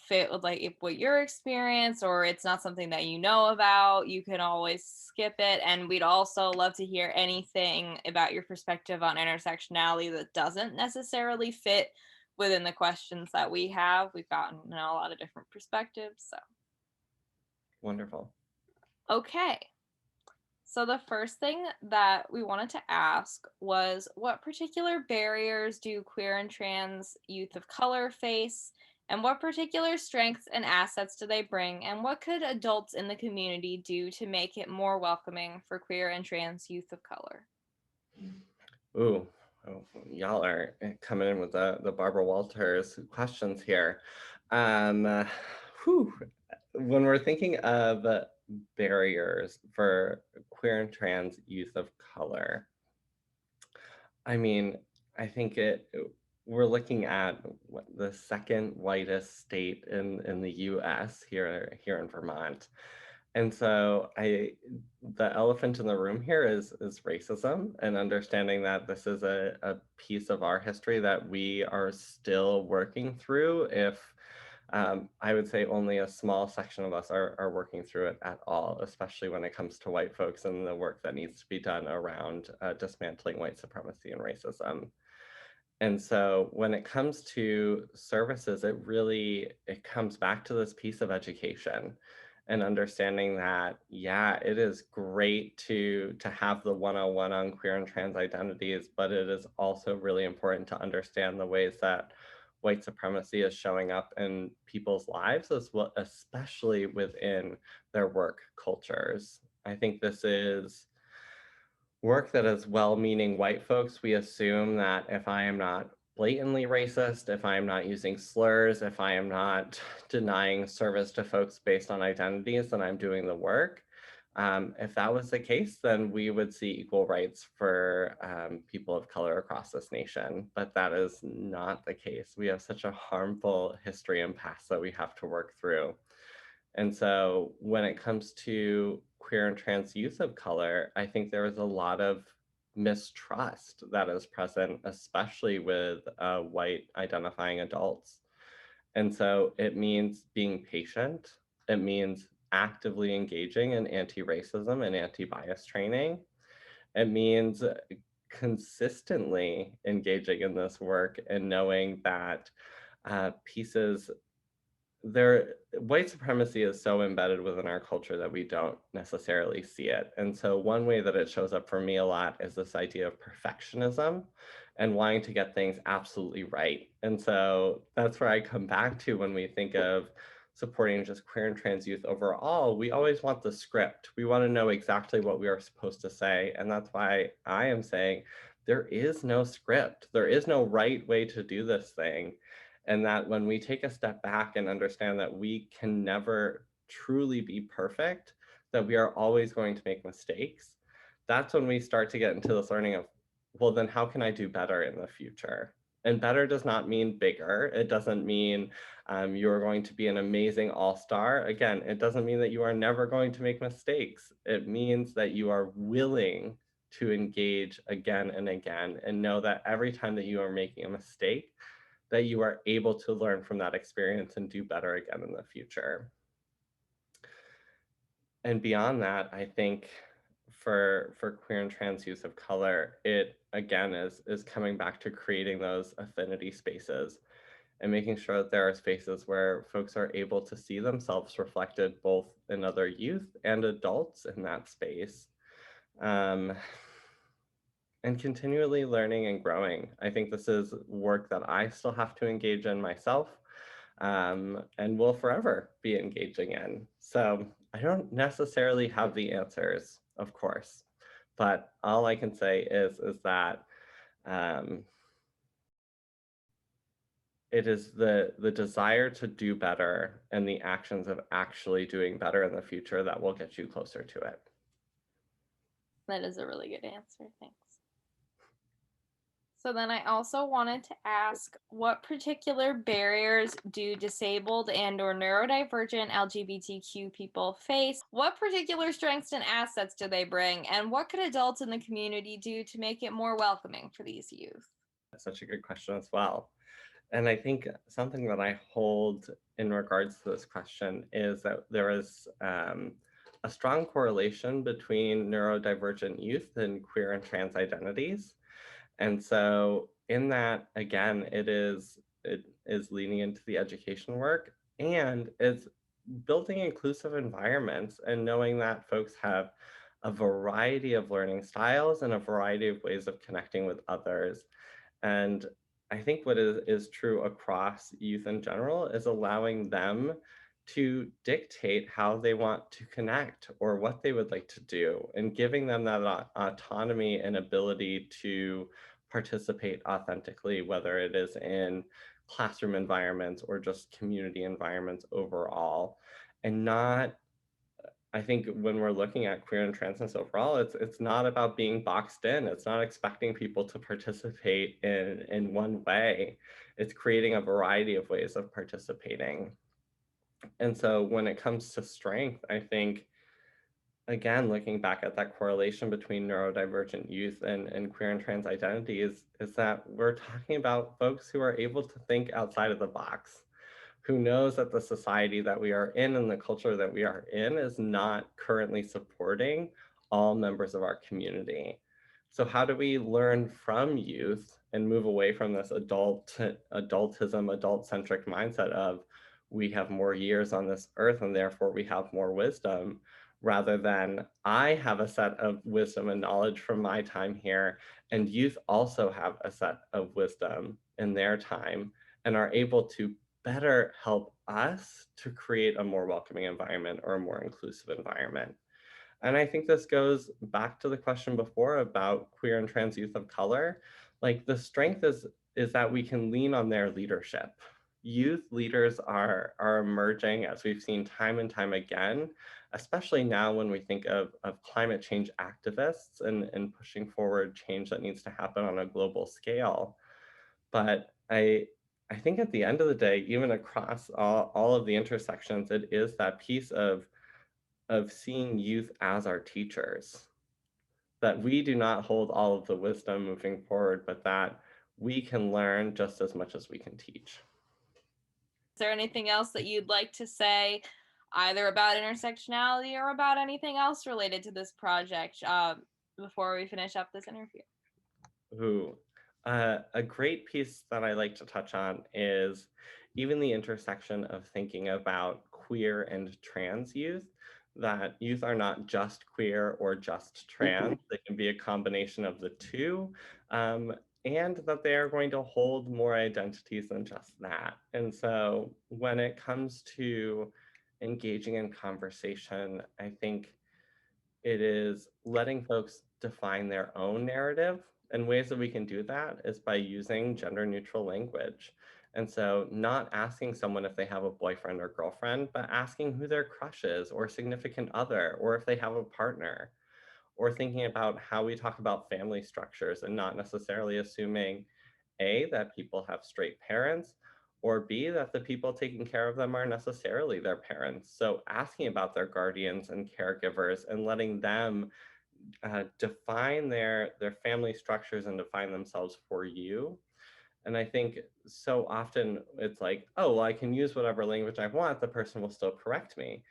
fit with like if what your experience or it's not something that you know about, you can always skip it. And we'd also love to hear anything about your perspective on intersectionality that doesn't necessarily fit within the questions that we have. We've gotten a lot of different perspectives. So Wonderful. okay. So the first thing that we wanted to ask was, what particular barriers do queer and trans youth of color face, and what particular strengths and assets do they bring, and what could adults in the community do to make it more welcoming for queer and trans youth of color? Ooh, oh, y'all are coming in with the Barbara Walters questions here. Um, uh, whew. When we're thinking of barriers for queer and trans youth of color, I mean, I think we're looking at the second whitest state in the U.S. here in Vermont. And so the elephant in the room here is racism and understanding that this is a piece of our history that we are still working through. If I would say only a small section of us are working through it at all, especially when it comes to white folks and the work that needs to be done around dismantling white supremacy and racism. And so when it comes to services, it comes back to this piece of education and understanding that, yeah, it is great to have the 101 on queer and trans identities, but it is also really important to understand the ways that white supremacy is showing up in people's lives as well, especially within their work cultures. I think this is work that is well-meaning white folks. We assume that if I am not blatantly racist, if I am not using slurs, if I am not denying service to folks based on identities, then I'm doing the work. If that was the case, then we would see equal rights for people of color across this nation. But that is not the case. We have such a harmful history and past that we have to work through. And so when it comes to queer and trans youth of color, I think there is a lot of mistrust that is present, especially with white identifying adults. And so it means being patient. It means actively engaging in anti-racism and anti-bias training. It means consistently engaging in this work and knowing that pieces there white supremacy is so embedded within our culture that we don't necessarily see it. And so one way that it shows up for me a lot is this idea of perfectionism and wanting to get things absolutely right. And so that's where I come back to when we think of supporting just queer and trans youth overall. We always want the script. We want to know exactly what we are supposed to say. And that's why I am saying there is no script. There is no right way to do this thing, and that when we take a step back and understand that we can never truly be perfect, that we are always going to make mistakes, that's when we start to get into this learning of, well, then how can I do better in the future? And better does not mean bigger. It doesn't mean you're going to be an amazing all-star. Again, it doesn't mean that you are never going to make mistakes. It means that you are willing to engage again and again and know that every time that you are making a mistake, that you are able to learn from that experience and do better again in the future. And beyond that, I think for queer and trans youth of color, it again is coming back to creating those affinity spaces and making sure that there are spaces where folks are able to see themselves reflected both in other youth and adults in that space. Um, and continually learning and growing. I think this is work that I still have to engage in myself, and will forever be engaging in. So I don't necessarily have the answers, of course, but all I can say is that um, it is the desire to do better and the actions of actually doing better in the future that will get you closer to it. That is a really good answer. Thanks. So then I also wanted to ask, what particular barriers do disabled and or neurodivergent LGBTQ people face? What particular strengths and assets do they bring? And what could adults in the community do to make it more welcoming for these youth? That's such a good question as well. And I think something that I hold in regards to this question is that there is a strong correlation between neurodivergent youth and queer and trans identities. And so in that, again, it is leaning into the education work, and it's building inclusive environments and knowing that folks have a variety of learning styles and a variety of ways of connecting with others. And I think what is true across youth in general is allowing them to dictate how they want to connect or what they would like to do, and giving them that autonomy and ability to participate authentically, whether it is in classroom environments or just community environments overall. And not, I think when we're looking at queer and transness overall, it's not about being boxed in. It's not expecting people to participate in one way. It's creating a variety of ways of participating. And so when it comes to strength, I think, again, looking back at that correlation between neurodivergent youth and queer and trans identity is that we're talking about folks who are able to think outside of the box, who knows that the society that we are in and the culture that we are in is not currently supporting all members of our community. So how do we learn from youth and move away from this adultism, adult-centric mindset of we have more years on this earth and therefore we have more wisdom, rather than I have a set of wisdom and knowledge from my time here, and youth also have a set of wisdom in their time and are able to better help us to create a more welcoming environment or a more inclusive environment. And I think this goes back to the question before about queer and trans youth of color. Like, the strength is that we can lean on their leadership. Youth leaders are emerging, as we've seen time and time again, especially now when we think of climate change activists and pushing forward change that needs to happen on a global scale. But I think at the end of the day, even across all of the intersections, it is that piece of seeing youth as our teachers, that we do not hold all of the wisdom moving forward, but that we can learn just as much as we can teach. there anything else that you'd like to say, either about intersectionality or about anything else related to this project, before we finish up this interview? Ooh, a great piece that I like to touch on is even the intersection of thinking about queer and trans youth, that youth are not just queer or just Mhm. trans, they can be a combination of the two, um, and that they are going to hold more identities than just that. And so when it comes to engaging in conversation, I think it is letting folks define their own narrative. And ways that we can do that is by using gender neutral language. And so, not asking someone if they have a boyfriend or girlfriend, but asking who their crush is or significant other, or if they have a partner, or thinking about how we talk about family structures and not necessarily assuming A, that people have straight parents, or B, that the people taking care of them are necessarily their parents. So asking about their guardians and caregivers and letting them define their family structures and define themselves for you. And I think so often it's like, oh, well, I can use whatever language I want, the person will still correct me.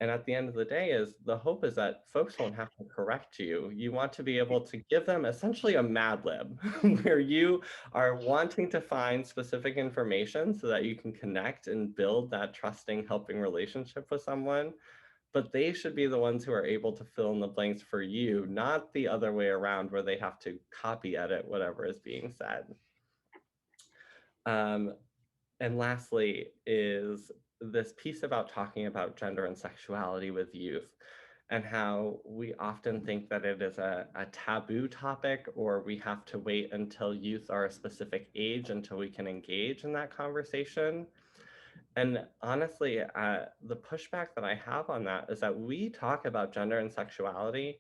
And at the end of the day is the hope is that folks won't have to correct you. You want to be able to give them essentially a Mad Lib where you are wanting to find specific information so that you can connect and build that trusting, helping relationship with someone. But they should be the ones who are able to fill in the blanks for you, not the other way around where they have to copy edit whatever is being said. Um, and lastly is this piece about talking about gender and sexuality with youth and how we often think that it is a taboo topic or we have to wait until youth are a specific age until we can engage in that conversation. And honestly, the pushback that I have on that is that we talk about gender and sexuality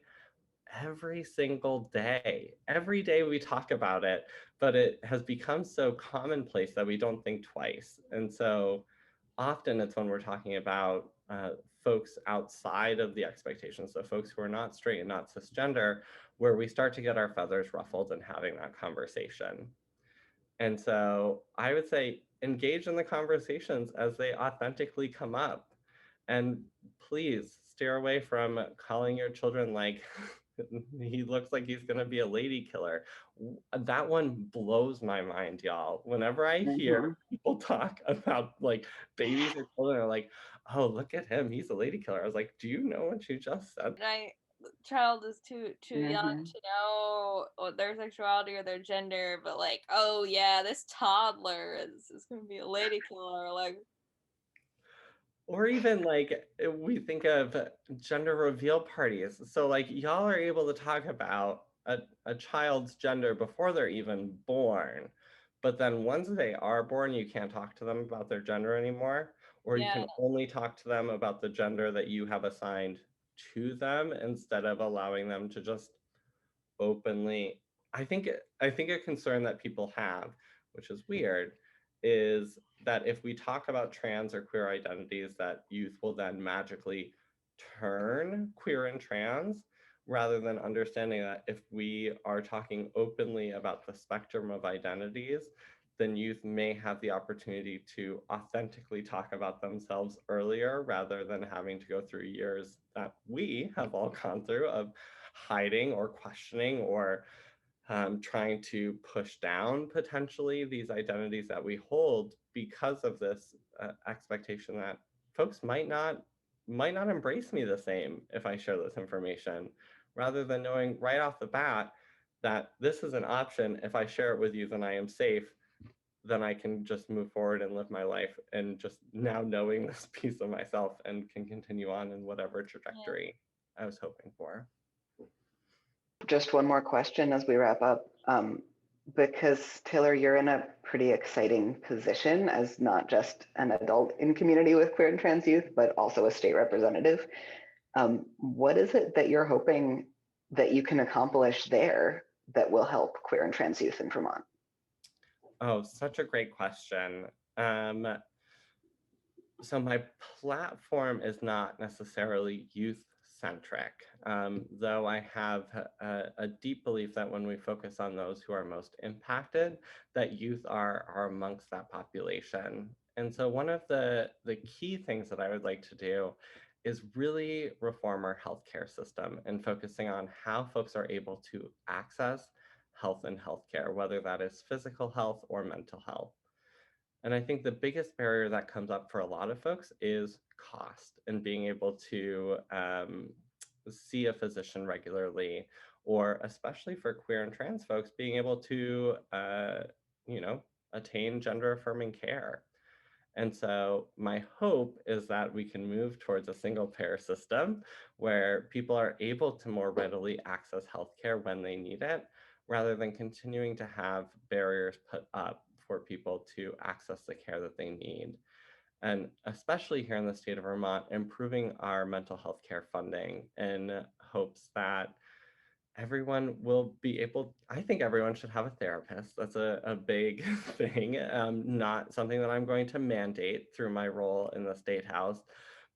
every single day. Every day we talk about it, but it has become so commonplace that we don't think twice. And so often it's when we're talking about folks outside of the expectations, so folks who are not straight and not cisgender, where we start to get our feathers ruffled in having that conversation. And so I would say engage in the conversations as they authentically come up. And please steer away from calling your children like he looks like he's going to be a lady killer. That one blows my mind, y'all. Whenever I hear Mhm. people talk about like babies or children are like, oh, look at him, he's a lady killer. I was like, do you know what you just said? My child is too young Mhm. to know what their sexuality or their gender, but like, oh yeah, this toddler is gonna be a lady killer. Like, Or even like we think of gender reveal parties. So like y'all are able to talk about a child's gender before they're even born. But then once they are born, you can't talk to them about their gender anymore, or you yeah, can only talk to them about the gender that you have assigned to them instead of allowing them to just openly. I think a concern that people have, which is weird, is that if we talk about trans or queer identities, that youth will then magically turn queer and trans, rather than understanding that if we are talking openly about the spectrum of identities, then youth may have the opportunity to authentically talk about themselves earlier rather than having to go through years that we have all gone through of hiding or questioning or trying to push down potentially these identities that we hold because of this expectation that folks might not embrace me the same if I share this information, rather than knowing right off the bat that this is an option. If I share it with you, then I am safe. Then I can just move forward and live my life, and just now knowing this piece of myself and can continue on in whatever yeah. trajectory I was hoping for. Just one more question as we wrap up. Because Taylor, you're in a pretty exciting position as not just an adult in community with queer and trans youth, but also a state representative. What is it that you're hoping that you can accomplish there that will help queer and trans youth in Vermont? Oh, such a great question. Um, so my platform is not necessarily youth centric, though I have a deep belief that when we focus on those who are most impacted, that youth are amongst that population. And so one of the key things that I would like to do is really reform our healthcare system and focusing on how folks are able to access health and healthcare, whether that is physical health or mental health. And I think the biggest barrier that comes up for a lot of folks is cost and being able to see a physician regularly, or especially for queer and trans folks, being able to, you know, attain gender affirming care. And so my hope is that we can move towards a single payer system where people are able to more readily access healthcare when they need it, rather than continuing to have barriers put up for people to access the care that they need. And especially here in the state of Vermont, improving our mental health care funding in hopes that everyone will be able, I think everyone should have a therapist. That's a big thing, not something that I'm going to mandate through my role in the State House.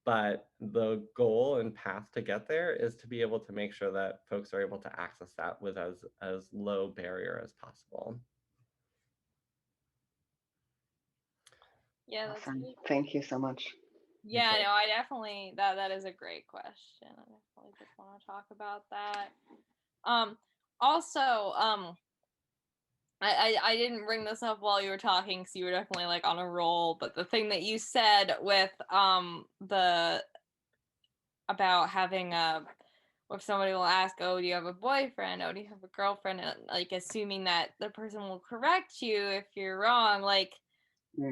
But the goal and path to get there is to be able to make sure that folks are able to access that with as low barrier as possible. Yeah, that's Awesome. really cool. Thank you so much. Yeah, no, I definitely that is a great question. I definitely just want to talk about that. Also, I didn't bring this up while you were talking because you were definitely like on a roll, but the thing that you said with the about having a, if somebody will ask, oh, do you have a boyfriend? Oh, do you have a girlfriend? And like assuming that the person will correct you if you're wrong, like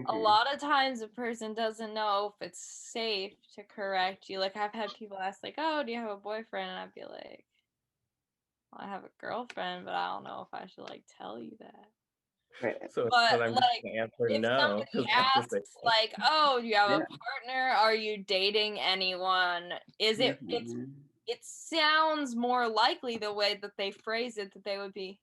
a lot of times a person doesn't know if it's safe to correct you. Like I've had people ask like, oh, do you have a boyfriend? And I'd be like, well, I have a girlfriend, but I don't know if I should like tell you that. Right. So But then I'm just like gonna answer if no, somebody because that's the asks thing. like, oh, do you have Yeah. a partner? Are you dating anyone? Is it sounds more likely the way that they phrase it that they would be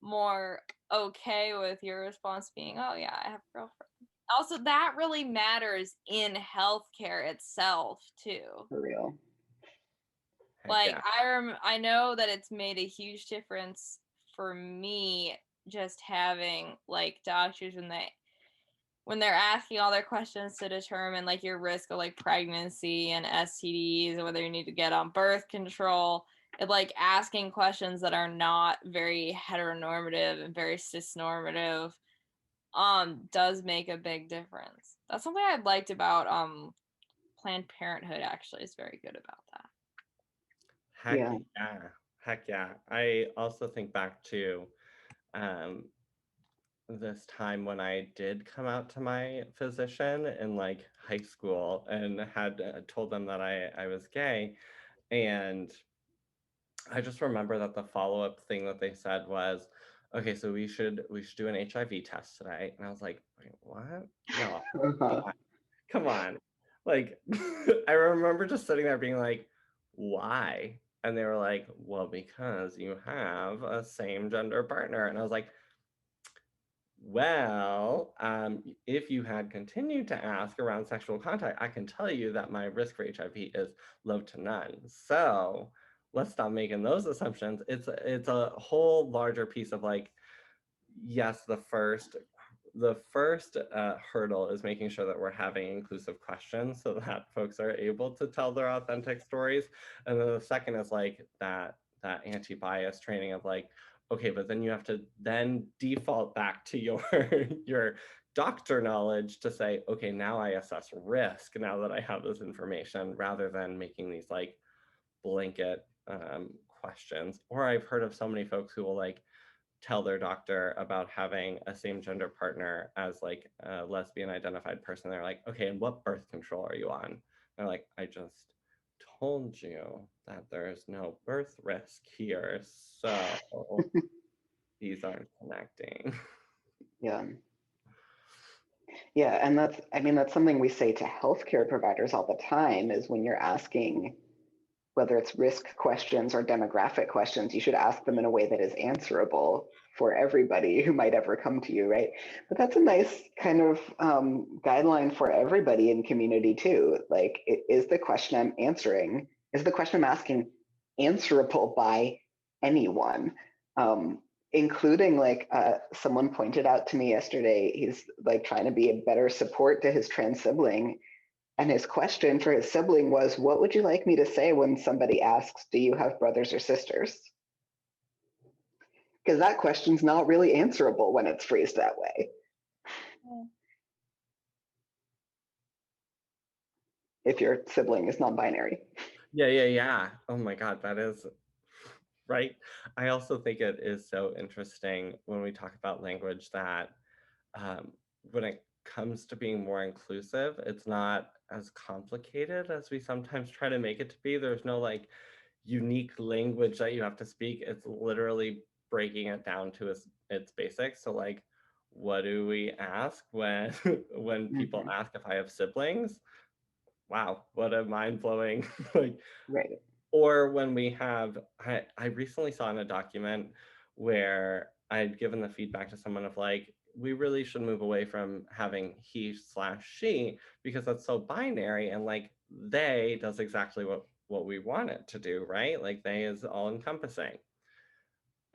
more okay with your response being, oh yeah, I have a girlfriend. Also, that really matters in healthcare itself too. For real. Heck Like yeah. I know that it's made a huge difference for me just having like doctors when they're asking all their questions to determine like your risk of like pregnancy and STDs, or whether you need to get on birth control, and like asking questions that are not very heteronormative and very cisnormative does make a big difference. That's something I liked about Planned Parenthood. Actually is very good about that. Heck Yeah. yeah. Heck yeah. I also think back to um, this time when I did come out to my physician in like high school and had told them that I was gay. And I just remember that the follow-up thing that they said was, okay, so we should do an HIV test today. And I was like, wait, what? No, come on, come on. Like, I remember just sitting there being like, why? And they were like, well, because you have a same gender partner. And I was like, well, if you had continued to ask around sexual contact, I can tell you that my risk for HIV is low to none. So let's stop making those assumptions. It's a whole larger piece of like, yes, the first hurdle is making sure that we're having inclusive questions so that folks are able to tell their authentic stories. And then the second is like that anti-bias training of like, okay, but then you have to then default back to your your doctor knowledge to say, okay, now I assess risk now that I have this information, rather than making these like blanket questions. Or I've heard of so many folks who will like tell their doctor about having a same gender partner as like a lesbian identified person. They're like, okay, and what birth control are you on? They're like, I just told you that there's no birth risk here, so these aren't connecting. Yeah. Yeah. And that's something we say to healthcare providers all the time is when you're asking whether it's risk questions or demographic questions, you should ask them in a way that is answerable for everybody who might ever come to you, right? But that's a nice kind of guideline for everybody in community too. Like, is the question I'm asking answerable by anyone? including like someone pointed out to me yesterday, he's like trying to be a better support to his trans sibling. And his question for his sibling was, what would you like me to say when somebody asks, do you have brothers or sisters? Because that question's not really answerable when it's phrased that way. If your sibling is non-binary. Yeah. Oh my God, that is right. I also think it is so interesting when we talk about language that when it comes to being more inclusive, it's not as complicated as we sometimes try to make it to be. There's no like unique language that you have to speak. It's literally breaking it down to its basics. So like, what do we ask when when people Mm-hmm. ask if I have siblings? Wow, what a mind-blowing like. Right. Or when we have, I recently saw in a document where I'd given the feedback to someone of like, we really should move away from having he/she because that's so binary, and like they does exactly what we want it to do, right? Like they is all encompassing.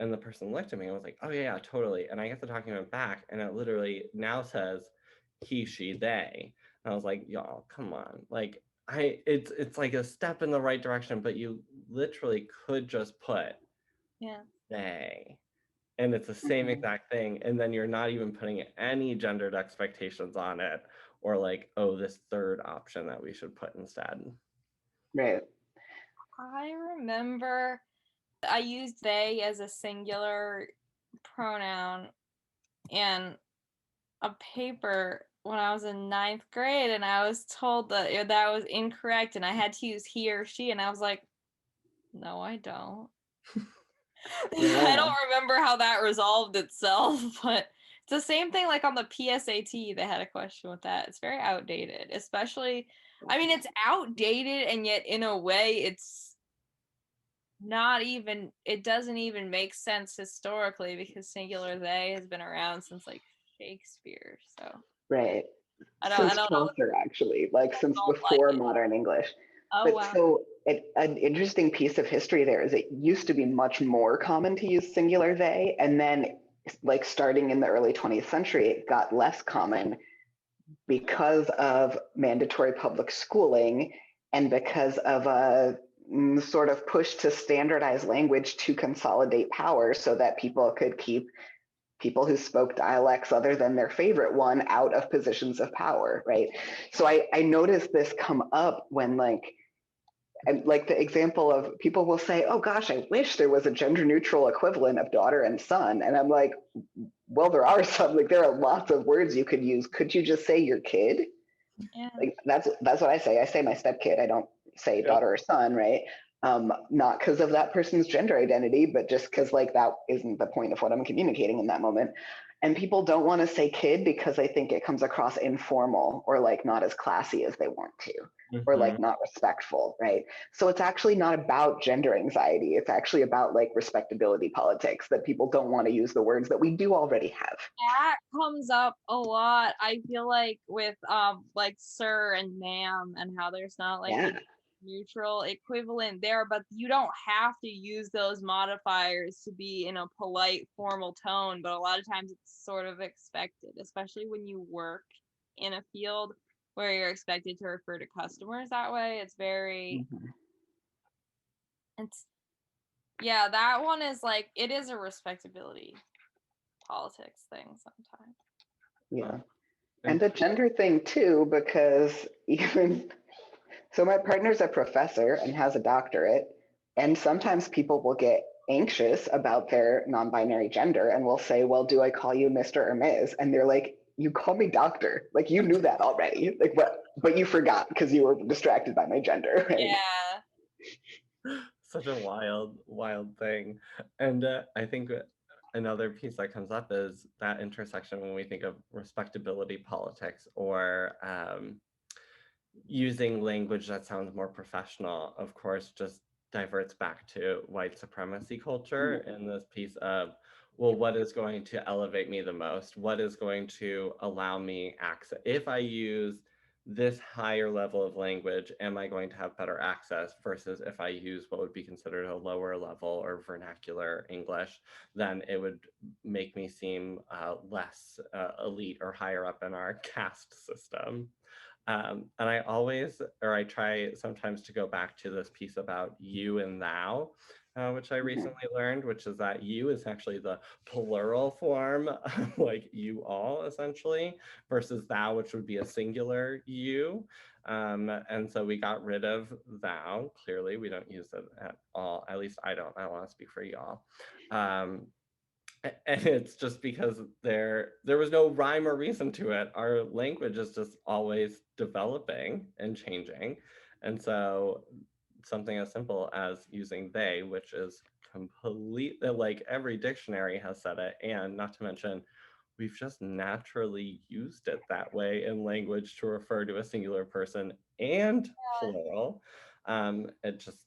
And the person looked at me and was like, oh yeah, totally. And I get the document back and it literally now says he, she, they. And I was like, y'all, come on. Like it's like a step in the right direction, but you literally could just put they. And it's the same Mm-hmm. exact thing. And then you're not even putting any gendered expectations on it or like, oh, this third option that we should put instead. Right. I remember I used they as a singular pronoun in a paper when I was in ninth grade, and I was told that that was incorrect and I had to use he or she, and I was like, no, I don't. I Yeah. don't remember how that resolved itself, but it's the same thing like on the PSAT. They had a question with that. It's very outdated, especially, I mean, it's outdated, and yet in a way, it's not even, it doesn't even make sense historically because singular they has been around since like Shakespeare. So Right. I Since don't know. Chaucer, actually, like since Don't like before it. modern English. Oh But wow. so an interesting piece of history there is it used to be much more common to use singular they, and then like starting in the early 20th century, it got less common because of mandatory public schooling and because of a sort of push to standardize language to consolidate power so that people could keep people who spoke dialects other than their favorite one out of positions of power, right? So I noticed this come up when and like the example of people will say, oh gosh, I wish there was a gender neutral equivalent of daughter and son. And I'm like, well, there are some, like there are lots of words you could use. Could you just say your kid? Yeah. Like that's what I say. I say my stepkid. I don't say Yep. daughter or son, right? Not because of that person's gender identity, but just because like that isn't the point of what I'm communicating in that moment. And people don't want to say kid because I think it comes across informal or like not as classy as they want to, or Mhm. like not respectful, right? So it's actually not about gender anxiety. It's actually about like respectability politics that people don't want to use the words that we do already have. That comes up a lot. I feel like sir and ma'am, and how there's not like Yeah. a neutral equivalent there, but you don't have to use those modifiers to be in a polite formal tone, but a lot of times it's sort of expected, especially when you work in a field where you're expected to refer to customers that way. It's very Mhm. it's yeah, that one is like, it is a respectability politics thing sometimes. Yeah. And And the gender thing too, because even so, my partner's a professor and has a doctorate, and sometimes people will get anxious about their non binary gender and will say, well, do I call you Mr. or Ms.? And they're like, you call me doctor. Like, you knew that already. Like, what? But you forgot because you were distracted by my gender, right? Yeah. such a wild thing. And I think another piece that comes up is that intersection when we think of respectability politics or using language that sounds more professional, of course, just diverts back to white supremacy culture and this piece of, well, what is going to elevate me the most? What is going to allow me access? If I use this higher level of language, am I going to have better access versus if I use what would be considered a lower level or vernacular English, then it would make me seem less elite or higher up in our caste system. And I always, or I try sometimes to go back to this piece about you and thou, which I Mhm. recently learned, which is that you is actually the plural form, like you all essentially, versus thou, which would be a singular you. And so we got rid of thou. Clearly, we don't use it at all. At least I don't. I want to speak for y'all. Um, and it's just because there was no rhyme or reason to it. Our language is just always developing and changing. And so something as simple as using they, which is complete, like every dictionary has said it, and not to mention we've just naturally used it that way in language to refer to a singular person and plural. It just,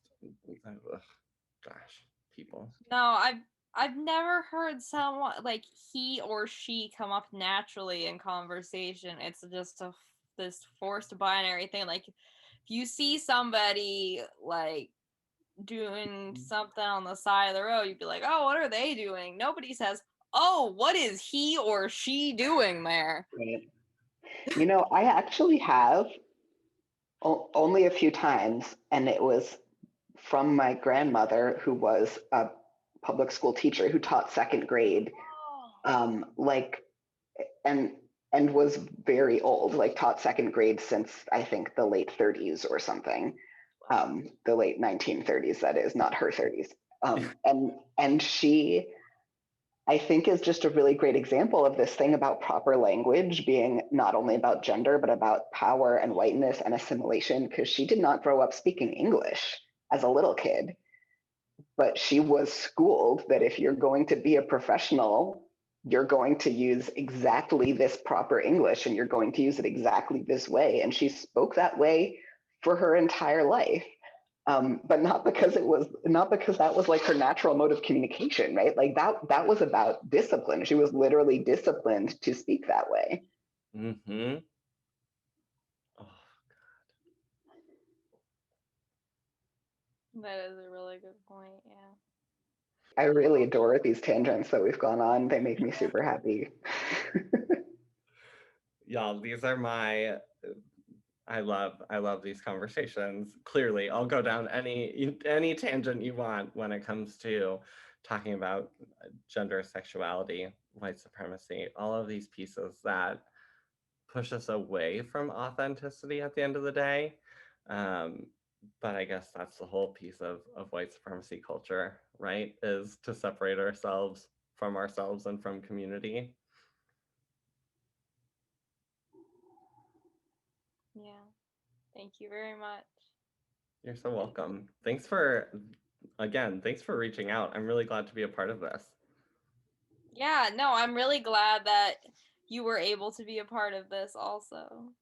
ugh, gosh, people. No, I've never heard someone like he or she come up naturally in conversation. It's just this forced binary thing. Like if you see somebody like doing something on the side of the road, you'd be like, "Oh, what are they doing?" Nobody says, "Oh, what is he or she doing there?" Right. You know, I actually have only a few times, and it was from my grandmother, who was a public school teacher who taught second grade, like, and was very old, like taught second grade since I think the late 30s or something, the late 1930s, that is, not her 30s. And she, I think, is just a really great example of this thing about proper language being not only about gender, but about power and whiteness and assimilation, because she did not grow up speaking English as a little kid, but she was schooled that if you're going to be a professional, you're going to use exactly this proper English and you're going to use it exactly this way. And she spoke that way for her entire life. But not because that was like her natural mode of communication, right? Like that was about discipline. She was literally disciplined to speak that way. Mm-hmm. Oh, That is a really good point. Yeah. I really adore these tangents that we've gone on. They make me super happy. y'all, these are my I love these conversations. Clearly, I'll go down any tangent you want when it comes to talking about gender, sexuality, white supremacy, all of these pieces that push us away from authenticity at the end of the day. Um, but I guess that's the whole piece of white supremacy culture, right? Is to separate ourselves and from community. Yeah. Thank you very much. You're so welcome. Thanks for reaching out. I'm really glad to be a part of this. Yeah, no, I'm really glad that you were able to be a part of this also.